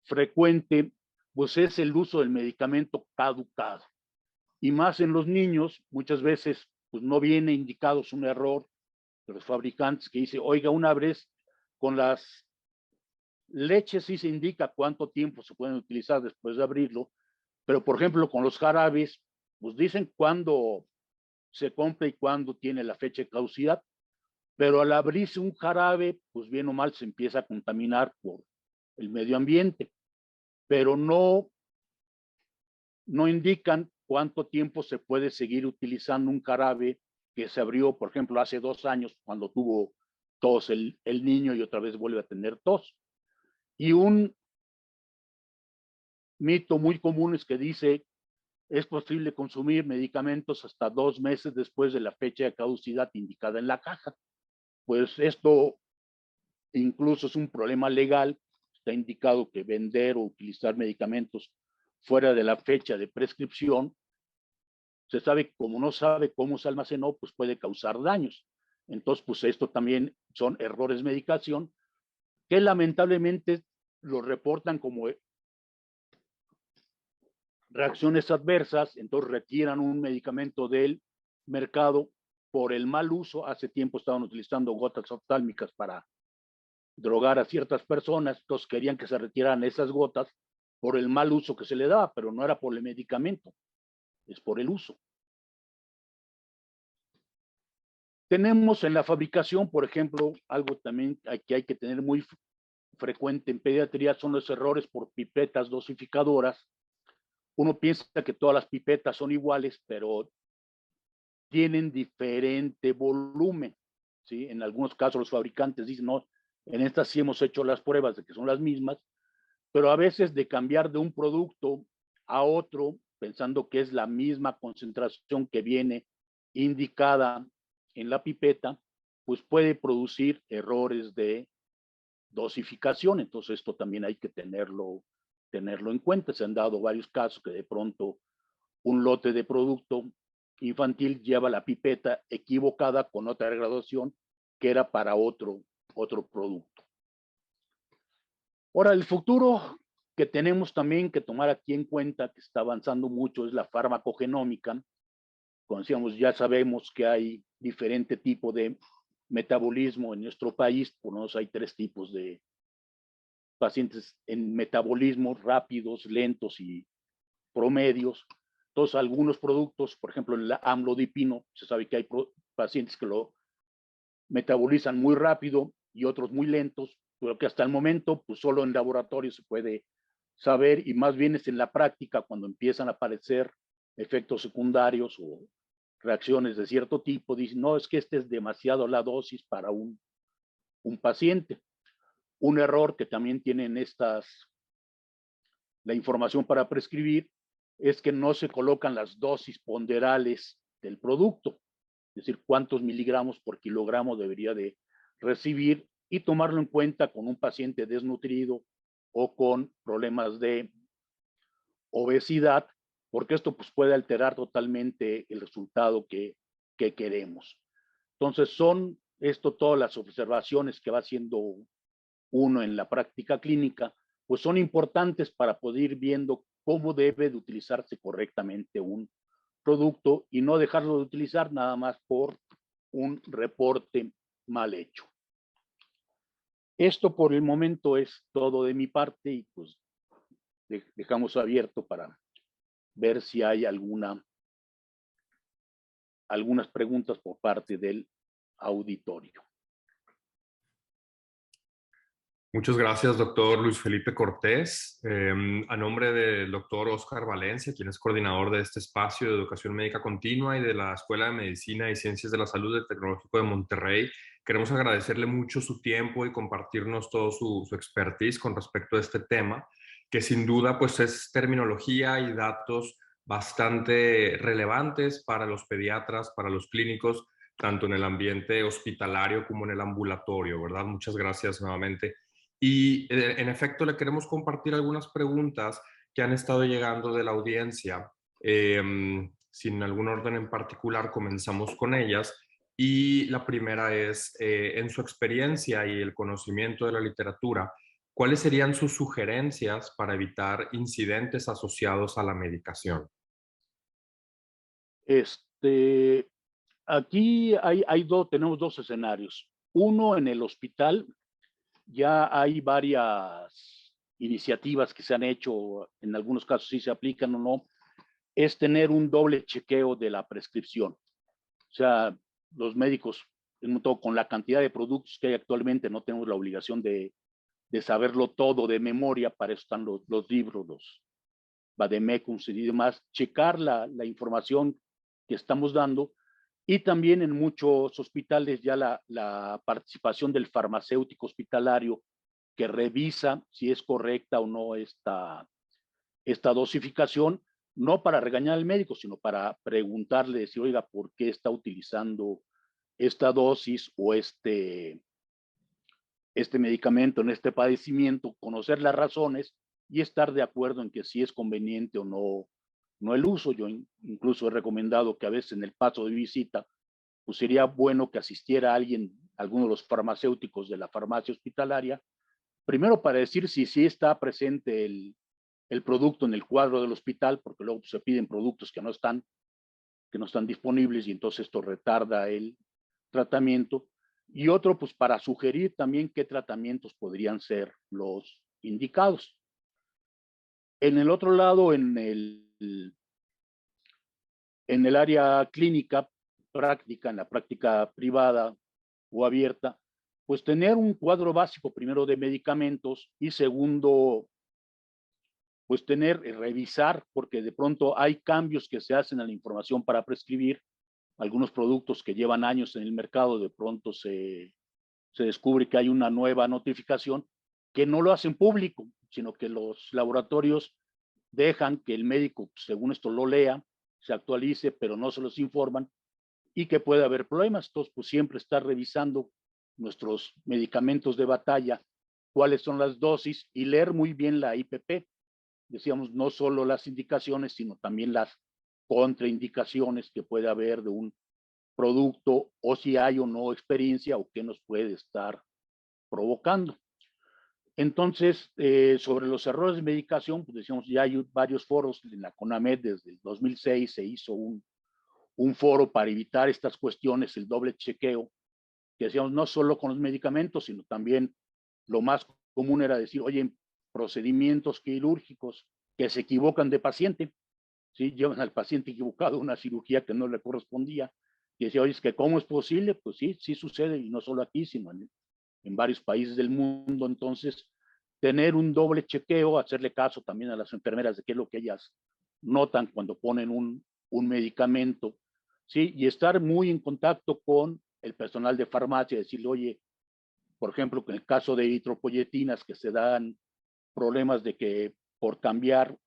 frecuente, pues es el uso del medicamento caducado. Y más en los niños, muchas veces pues no viene indicado, es un error de los fabricantes que dice, oiga, una vez con las leches sí se indica cuánto tiempo se pueden utilizar después de abrirlo, pero por ejemplo con los jarabes, pues dicen cuándo se compra y cuándo tiene la fecha de caducidad, pero al abrirse un jarabe, pues bien o mal se empieza a contaminar por el medio ambiente, pero no indican cuánto tiempo se puede seguir utilizando un jarabe que se abrió, por ejemplo, hace 2 años cuando tuvo tos el niño y otra vez vuelve a tener tos. Y un mito muy común es que dice, es posible consumir medicamentos hasta 2 meses después de la fecha de caducidad indicada en la caja. Pues esto incluso es un problema legal. Está indicado que vender o utilizar medicamentos fuera de la fecha de prescripción, se sabe, como no sabe cómo se almacenó, pues puede causar daños. Entonces, pues esto también son errores de medicación que lamentablemente lo reportan como reacciones adversas. Entonces retiran un medicamento del mercado por el mal uso. Hace tiempo estaban utilizando gotas oftálmicas para drogar a ciertas personas, entonces querían que se retiraran esas gotas por el mal uso que se le daba, pero no era por el medicamento, es por el uso. Tenemos en la fabricación, por ejemplo, algo también que hay que tener muy frecuente en pediatría, son los errores por pipetas dosificadoras. Uno piensa que todas las pipetas son iguales, pero tienen diferente volumen, ¿sí? En algunos casos los fabricantes dicen, no, en estas sí hemos hecho las pruebas de que son las mismas, pero a veces de cambiar de un producto a otro, pensando que es la misma concentración que viene indicada en la pipeta, pues puede producir errores de dosificación. Entonces esto también hay que tenerlo en cuenta. Se han dado varios casos que de pronto un lote de producto infantil lleva la pipeta equivocada con otra graduación que era para otro producto. Ahora, el futuro que tenemos también que tomar aquí en cuenta, que está avanzando mucho, es la farmacogenómica. Como decíamos, ya sabemos que hay diferente tipo de metabolismo en nuestro país. Por lo menos hay 3 tipos de pacientes en metabolismos rápidos, lentos y promedios. Entonces, algunos productos, por ejemplo, el amlodipino, se sabe que hay pacientes que lo metabolizan muy rápido y otros muy lentos, pero que hasta el momento, pues solo en laboratorio se puede saber, y más bien es en la práctica cuando empiezan a aparecer efectos secundarios o reacciones de cierto tipo, dicen, no, es que este es demasiado la dosis para un paciente. Un error que también tienen la información para prescribir, es que no se colocan las dosis ponderales del producto, es decir, cuántos miligramos por kilogramo debería de recibir, y tomarlo en cuenta con un paciente desnutrido o con problemas de obesidad, porque esto pues, puede alterar totalmente el resultado que queremos. Entonces son esto todas las observaciones que va haciendo uno en la práctica clínica, pues son importantes para poder ir viendo cómo debe de utilizarse correctamente un producto y no dejarlo de utilizar nada más por un reporte mal hecho. Esto por el momento es todo de mi parte, y pues dejamos abierto para ver si hay algunas preguntas por parte del auditorio. Muchas gracias, doctor Luis Felipe Cortés. A nombre del doctor Oscar Valencia, quien es coordinador de este espacio de educación médica continua y de la Escuela de Medicina y Ciencias de la Salud del Tecnológico de Monterrey, queremos agradecerle mucho su tiempo y compartirnos todo su expertise con respecto a este tema, que sin duda pues es terminología y datos bastante relevantes para los pediatras, para los clínicos, tanto en el ambiente hospitalario como en el ambulatorio, ¿verdad? Muchas gracias nuevamente. Y en efecto le queremos compartir algunas preguntas que han estado llegando de la audiencia. Sin algún orden en particular, comenzamos con ellas. Y la primera es, en su experiencia y el conocimiento de la literatura, ¿cuáles serían sus sugerencias para evitar incidentes asociados a la medicación? Aquí tenemos 2 escenarios. Uno, en el hospital, ya hay varias iniciativas que se han hecho, en algunos casos sí se aplican o no, es tener un doble chequeo de la prescripción. O sea, los médicos, con la cantidad de productos que hay actualmente, no tenemos la obligación de saberlo todo de memoria. Para eso están los libros, los vademecums y demás, checar la información que estamos dando. Y también en muchos hospitales ya la participación del farmacéutico hospitalario, que revisa si es correcta o no esta dosificación, no para regañar al médico, sino para preguntarle, decir, oiga, ¿por qué está utilizando esta dosis o este medicamento en este padecimiento? Conocer las razones y estar de acuerdo en que si es conveniente o no el uso. Yo incluso he recomendado que a veces en el paso de visita, pues sería bueno que asistiera alguno de los farmacéuticos de la farmacia hospitalaria, primero para decir si sí está presente el producto en el cuadro del hospital, porque luego se piden productos que no están, que no están disponibles y entonces esto retarda el tratamiento. Y otro, pues para sugerir también qué tratamientos podrían ser los indicados. En el otro lado, en el área clínica práctica, en la práctica privada o abierta, pues tener un cuadro básico primero de medicamentos y segundo, pues revisar, porque de pronto hay cambios que se hacen a la información para prescribir. Algunos productos que llevan años en el mercado, de pronto se descubre que hay una nueva notificación que no lo hacen público, sino que los laboratorios dejan que el médico, según esto, lo lea, se actualice, pero no se los informan y que puede haber problemas. Entonces, pues siempre estar revisando nuestros medicamentos de batalla, cuáles son las dosis y leer muy bien la IPP. Decíamos, no solo las indicaciones, sino también las contraindicaciones que puede haber de un producto, o si hay o no experiencia o qué nos puede estar provocando. Entonces, sobre los errores de medicación, pues decíamos, ya hay varios foros en la CONAMED. Desde el 2006 se hizo un foro para evitar estas cuestiones, el doble chequeo, que decíamos, no solo con los medicamentos, sino también lo más común era decir, oye, procedimientos quirúrgicos que se equivocan de paciente, ¿sí? Llevan al paciente equivocado a una cirugía que no le correspondía, y decía, oye, es que ¿cómo es posible? Pues sí, sí sucede, y no solo aquí, sino en varios países del mundo. Entonces, tener un doble chequeo, hacerle caso también a las enfermeras de qué es lo que ellas notan cuando ponen un medicamento, ¿sí? Y estar muy en contacto con el personal de farmacia, decirle, oye, por ejemplo, en el caso de eritropoyetinas, que se dan problemas de que por cambiar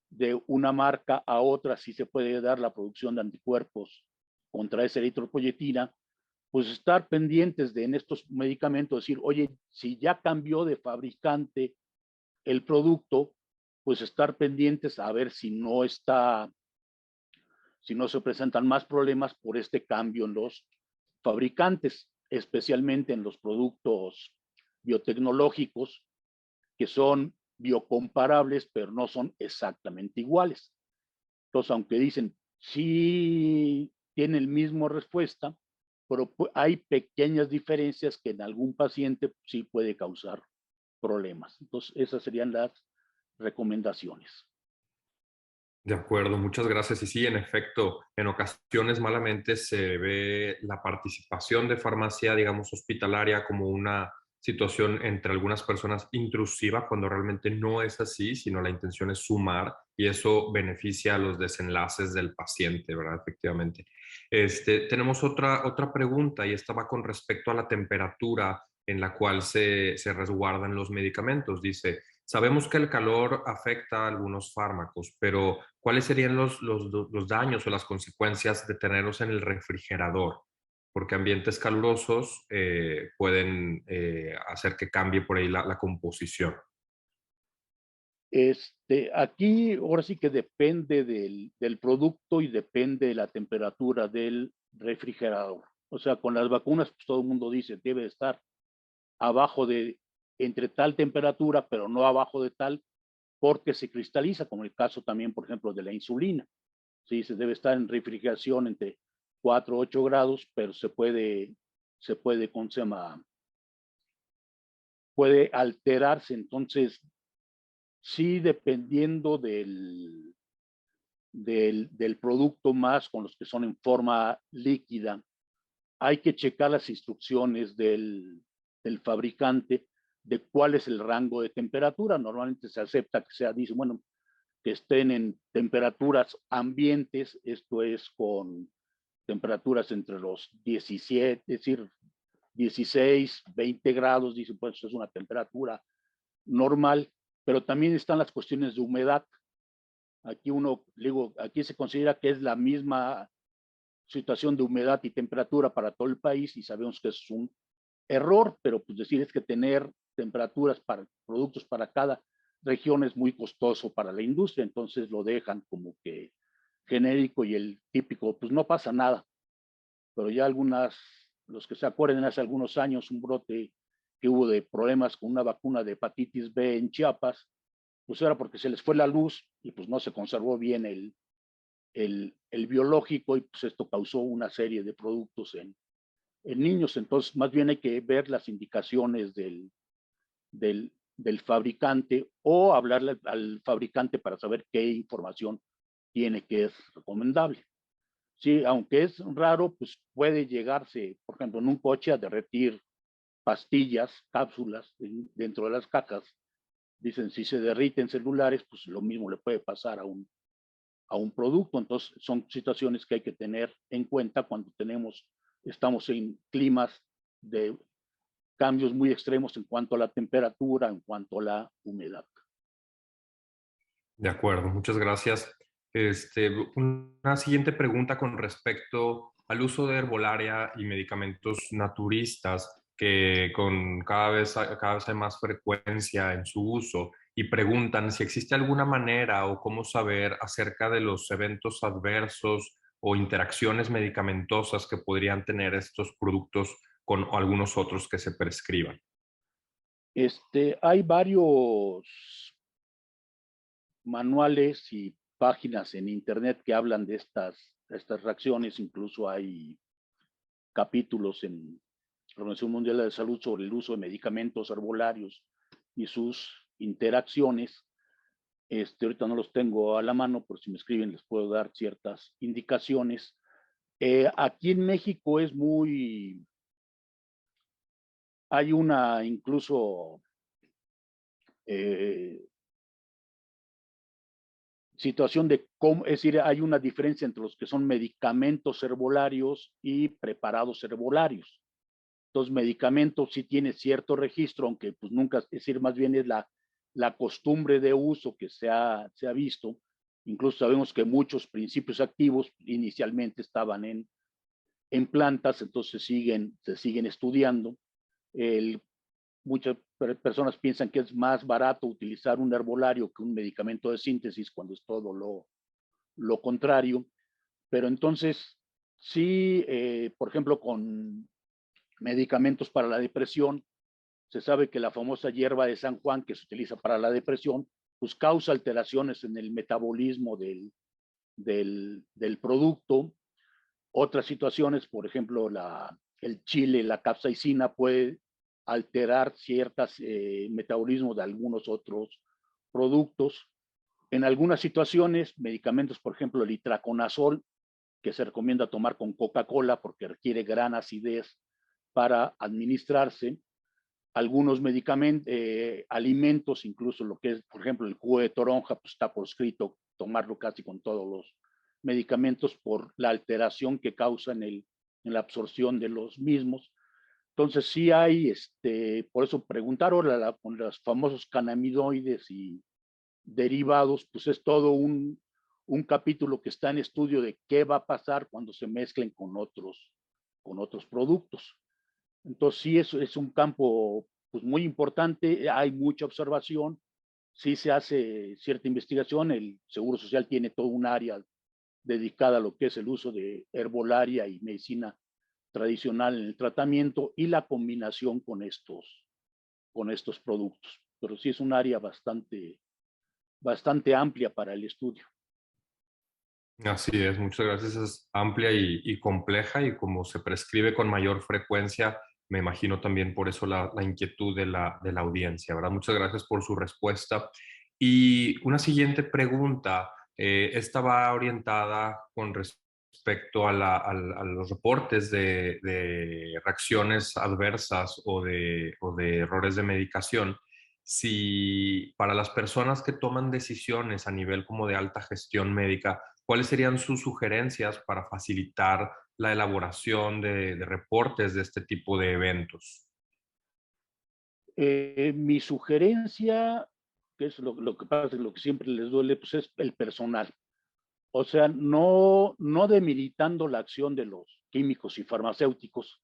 de una marca a otra sí se puede dar la producción de anticuerpos contra esa eritropoyetina, pues estar pendientes en estos medicamentos, decir, oye, si ya cambió de fabricante el producto, pues estar pendientes a ver si no se presentan más problemas por este cambio en los fabricantes, especialmente en los productos biotecnológicos, que son biocomparables, pero no son exactamente iguales. Entonces, aunque dicen, sí tiene el mismo respuesta, pero hay pequeñas diferencias que en algún paciente sí puede causar problemas. Entonces, esas serían las recomendaciones. De acuerdo, muchas gracias. Y sí, en efecto, en ocasiones malamente se ve la participación de farmacia, digamos, hospitalaria como una situación entre algunas personas intrusiva, cuando realmente no es así, sino la intención es sumar y eso beneficia a los desenlaces del paciente, ¿verdad? Efectivamente. Tenemos otra pregunta y esta va con respecto a la temperatura en la cual se resguardan los medicamentos. Dice, sabemos que el calor afecta a algunos fármacos, pero ¿cuáles serían los daños o las consecuencias de tenerlos en el refrigerador? Porque ambientes calurosos pueden hacer que cambie por ahí la composición. Aquí ahora sí que depende del producto y depende de la temperatura del refrigerador. O sea, con las vacunas, pues todo el mundo dice debe estar entre tal temperatura, pero no abajo de tal, porque se cristaliza, como el caso también, por ejemplo, de la insulina. Sí, se debe estar en refrigeración entre 4 o 8 grados, pero puede alterarse. Entonces, sí, dependiendo del producto, más con los que son en forma líquida, hay que checar las instrucciones del fabricante de cuál es el rango de temperatura. Normalmente se acepta dice, bueno, que estén en temperaturas ambientes, esto es con temperaturas entre los 17, es decir, 16, 20 grados, dice, pues eso es una temperatura normal, pero también están las cuestiones de humedad. Aquí se considera que es la misma situación de humedad y temperatura para todo el país y sabemos que es un error, pero pues decir es que tener temperaturas para productos para cada región es muy costoso para la industria, entonces lo dejan como que genérico y el típico, pues no pasa nada, pero ya los que se acuerden hace algunos años, un brote que hubo de problemas con una vacuna de hepatitis B en Chiapas, pues era porque se les fue la luz y pues no se conservó bien el biológico, y pues esto causó una serie de productos en niños. Entonces, más bien hay que ver las indicaciones del fabricante o hablarle al fabricante para saber qué información tiene que es recomendable. Sí, aunque es raro, pues puede llegarse, por ejemplo, en un coche a derretir pastillas, cápsulas dentro de las cajas. Dicen, si se derriten celulares, pues lo mismo le puede pasar a un producto. Entonces, son situaciones que hay que tener en cuenta cuando estamos en climas de cambios muy extremos en cuanto a la temperatura, en cuanto a la humedad. De acuerdo, muchas gracias. Una siguiente pregunta con respecto al uso de herbolaria y medicamentos naturistas que cada vez hay más frecuencia en su uso y preguntan si existe alguna manera o cómo saber acerca de los eventos adversos o interacciones medicamentosas que podrían tener estos productos con algunos otros que se prescriban. Hay varios manuales y páginas en internet que hablan de estas reacciones. Incluso hay capítulos en la Organización Mundial de la Salud sobre el uso de medicamentos herbolarios y sus interacciones. Ahorita no los tengo a la mano, pero si me escriben les puedo dar ciertas indicaciones. Aquí en México hay una incluso situación de cómo, es decir, hay una diferencia entre los que son medicamentos herbolarios y preparados herbolarios. Entonces, medicamentos sí tiene cierto registro, aunque pues nunca, es decir, más bien es la costumbre de uso que se ha visto. Incluso sabemos que muchos principios activos inicialmente estaban en plantas, entonces se siguen estudiando. Muchas personas piensan que es más barato utilizar un herbolario que un medicamento de síntesis, cuando es todo lo contrario. Pero entonces, sí, por ejemplo, con medicamentos para la depresión, se sabe que la famosa hierba de San Juan, que se utiliza para la depresión, pues causa alteraciones en el metabolismo del producto. Otras situaciones, por ejemplo, el chile, la capsaicina puede alterar ciertos metabolismos de algunos otros productos. En algunas situaciones, medicamentos, por ejemplo, el itraconazol, que se recomienda tomar con Coca-Cola porque requiere gran acidez para administrarse. Algunos medicamentos, alimentos, incluso lo que es, por ejemplo, el jugo de toronja, pues está por escrito tomarlo casi con todos los medicamentos por la alteración que causa en la absorción de los mismos. Entonces sí hay, por eso preguntar ahora con los famosos cannabinoides y derivados, pues es todo un capítulo que está en estudio de qué va a pasar cuando se mezclen con otros productos. Entonces sí es un campo pues muy importante, hay mucha observación, sí se hace cierta investigación, el Seguro Social tiene todo un área dedicada a lo que es el uso de herbolaria y medicina tradicional en el tratamiento y la combinación con estos productos. Pero sí es un área bastante amplia para el estudio. Así es, muchas gracias. Es amplia y compleja y como se prescribe con mayor frecuencia, me imagino también por eso la inquietud de la audiencia, ¿verdad? Muchas gracias por su respuesta. Y una siguiente pregunta, esta va orientada con respecto a los reportes de reacciones adversas o de errores de medicación. Si para las personas que toman decisiones a nivel como de alta gestión médica, ¿cuáles serían sus sugerencias para facilitar la elaboración de reportes de este tipo de eventos? Mi sugerencia, que es lo que pasa, lo que siempre les duele, pues es el personal. O sea, no demeritando la acción de los químicos y farmacéuticos,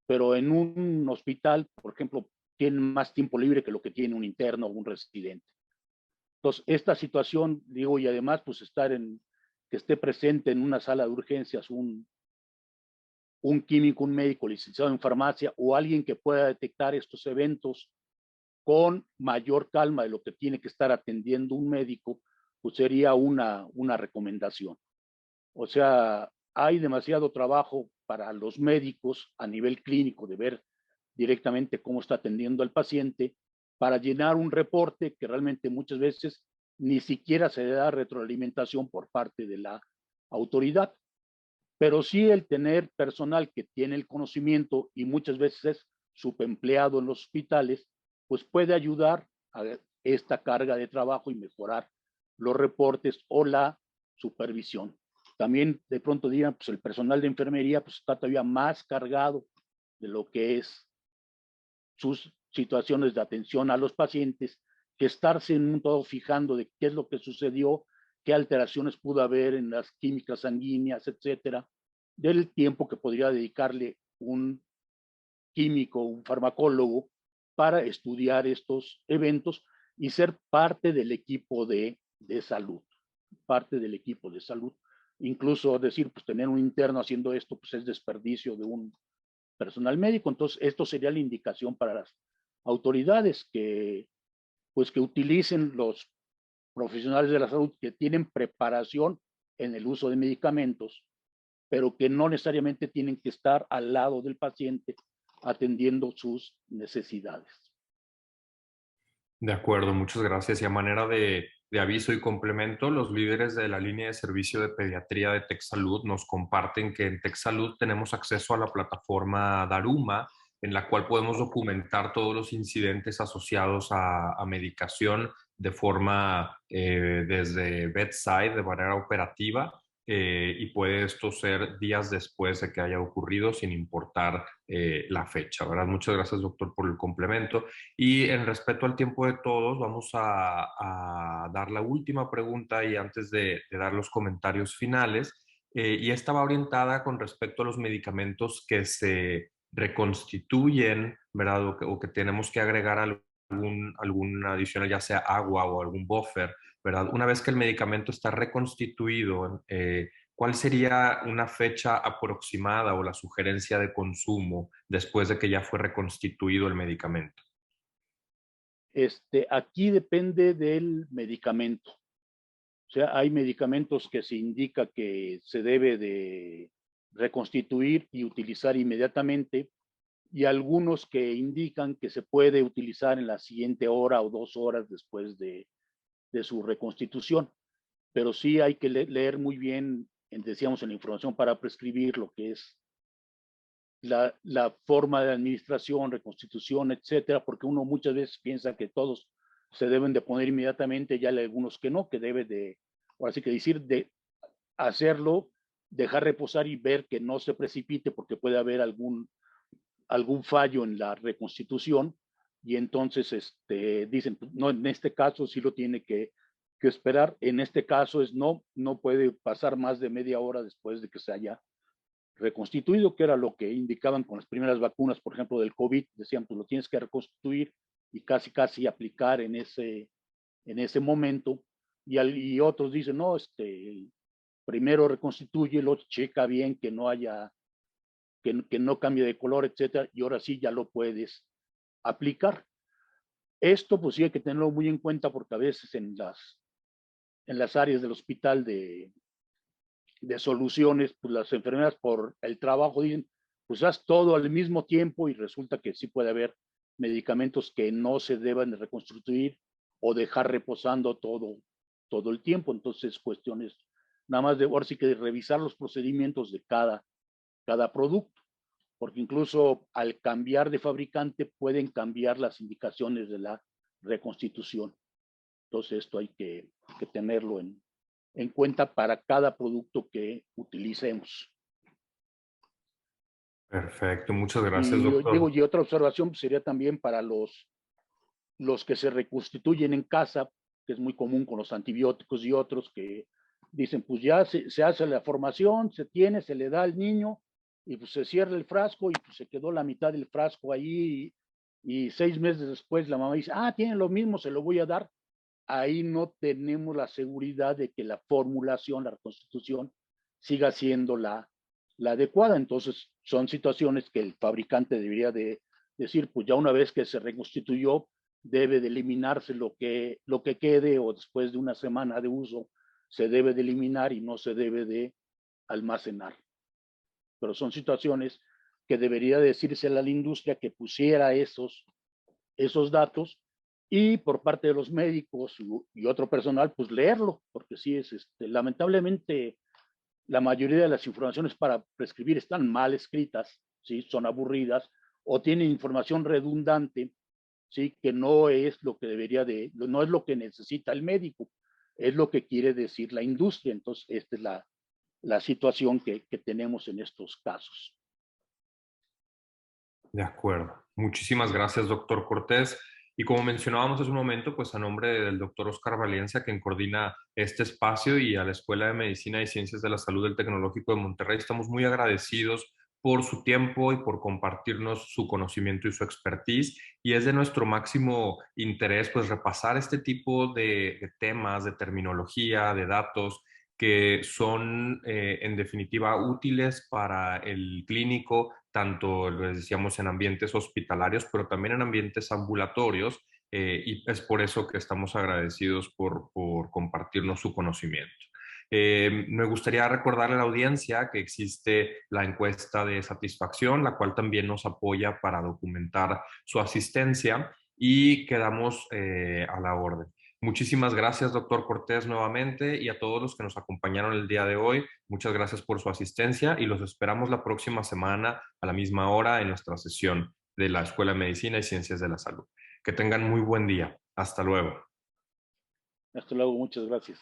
pero en un hospital, por ejemplo, tienen más tiempo libre que lo que tiene un interno o un residente. Entonces, esta situación, digo, y además, pues que esté presente en una sala de urgencias un químico, un médico licenciado en farmacia o alguien que pueda detectar estos eventos con mayor calma de lo que tiene que estar atendiendo un médico, pues sería una recomendación. O sea, hay demasiado trabajo para los médicos a nivel clínico de ver directamente cómo está atendiendo al paciente para llenar un reporte que realmente muchas veces ni siquiera se le da retroalimentación por parte de la autoridad. Pero sí el tener personal que tiene el conocimiento y muchas veces es subempleado en los hospitales, pues puede ayudar a esta carga de trabajo y mejorar los reportes o la supervisión. También de pronto dirán, pues el personal de enfermería pues está todavía más cargado de lo que es sus situaciones de atención a los pacientes, que estarse en un todo fijando de qué es lo que sucedió, qué alteraciones pudo haber en las químicas sanguíneas, etcétera, del tiempo que podría dedicarle un químico, un farmacólogo, para estudiar estos eventos y ser parte del equipo de salud, parte del equipo de salud. Incluso decir, pues tener un interno haciendo esto, pues es desperdicio de un personal médico. Entonces, esto sería la indicación para las autoridades que, pues, que utilicen los profesionales de la salud que tienen preparación en el uso de medicamentos, pero que no necesariamente tienen que estar al lado del paciente atendiendo sus necesidades. De acuerdo, muchas gracias. Y a manera de aviso y complemento, los líderes de la línea de servicio de pediatría de TechSalud nos comparten que en TechSalud tenemos acceso a la plataforma Daruma, en la cual podemos documentar todos los incidentes asociados a medicación de forma desde bedside, de manera operativa, y puede esto ser días después de que haya ocurrido sin importar la fecha, ¿verdad? Muchas gracias, doctor, por el complemento. Y en respeto al tiempo de todos, vamos a dar la última pregunta y antes de dar los comentarios finales. Y esta va orientada con respecto a los medicamentos que se reconstituyen, ¿verdad? O que tenemos que agregar algún adicional, ya sea agua o algún buffer, ¿verdad? Una vez que el medicamento está reconstituido, ¿cuál sería una fecha aproximada o la sugerencia de consumo después de que ya fue reconstituido el medicamento? Aquí depende del medicamento. O sea, hay medicamentos que se indica que se debe de reconstituir y utilizar inmediatamente, y algunos que indican que se puede utilizar en la siguiente hora o 2 horas después de su reconstitución. Pero sí hay que leer muy bien, decíamos, en la información para prescribir lo que es la forma de administración, reconstitución, etcétera, porque uno muchas veces piensa que todos se deben de poner inmediatamente, ya hay algunos que no, que debe de, ahora sí que decir, de hacerlo, dejar reposar y ver que no se precipite porque puede haber algún fallo en la reconstitución, y entonces dicen, no, en este caso sí lo tiene que esperar, en este caso es no puede pasar más de media hora después de que se haya reconstituido, que era lo que indicaban con las primeras vacunas, por ejemplo, del COVID, decían, pues lo tienes que reconstituir y casi aplicar en ese momento, y otros dicen, no, primero reconstituye, lo checa bien que no haya, que no cambie de color, etcétera, y ahora sí ya lo puedes aplicar. Esto pues sí hay que tenerlo muy en cuenta porque a veces en las áreas del hospital de soluciones, pues las enfermeras por el trabajo dicen, pues haz todo al mismo tiempo, y resulta que sí puede haber medicamentos que no se deban de reconstituir o dejar reposando todo el tiempo. Entonces, cuestiones nada más de, ahora sí que de revisar los procedimientos de cada producto, porque incluso al cambiar de fabricante pueden cambiar las indicaciones de la reconstitución. Entonces, esto hay que tenerlo en cuenta para cada producto que utilicemos. Perfecto, muchas gracias, Y digo, doctor. y otra observación pues, sería también para los que se reconstituyen en casa, que es muy común con los antibióticos y otros que dicen, pues ya se hace la formación, se le da al niño y pues se cierra el frasco y pues se quedó la mitad del frasco ahí, y 6 meses después la mamá dice, tiene lo mismo, se lo voy a dar. Ahí no tenemos la seguridad de que la formulación, la reconstitución, siga siendo la adecuada. Entonces, son situaciones que el fabricante debería de decir, pues ya una vez que se reconstituyó, debe de eliminarse lo que quede, o después de una semana de uso se debe de eliminar y no se debe de almacenar. Pero son situaciones que debería decírsele a la industria que pusiera esos datos, y por parte de los médicos y otro personal, pues leerlo, porque sí es, lamentablemente, la mayoría de las informaciones para prescribir están mal escritas, ¿sí? Son aburridas o tienen información redundante, ¿sí? Que no es lo que debería no es lo que necesita el médico, es lo que quiere decir la industria. Entonces, esta es la situación que tenemos en estos casos. De acuerdo. Muchísimas gracias, doctor Cortés. Y como mencionábamos hace un momento, pues a nombre del doctor Oscar Valencia, quien coordina este espacio, y a la Escuela de Medicina y Ciencias de la Salud del Tecnológico de Monterrey, estamos muy agradecidos por su tiempo y por compartirnos su conocimiento y su expertise. Y es de nuestro máximo interés, pues, repasar este tipo de temas, de terminología, de datos que son, en definitiva, útiles para el clínico, tanto, les decíamos, en ambientes hospitalarios, pero también en ambientes ambulatorios, y es por eso que estamos agradecidos por compartirnos su conocimiento. Me gustaría recordarle a la audiencia que existe la encuesta de satisfacción, la cual también nos apoya para documentar su asistencia, y quedamos a la orden. Muchísimas gracias, doctor Cortés, nuevamente, y a todos los que nos acompañaron el día de hoy. Muchas gracias por su asistencia y los esperamos la próxima semana a la misma hora en nuestra sesión de la Escuela de Medicina y Ciencias de la Salud. Que tengan muy buen día. Hasta luego. Hasta luego, muchas gracias.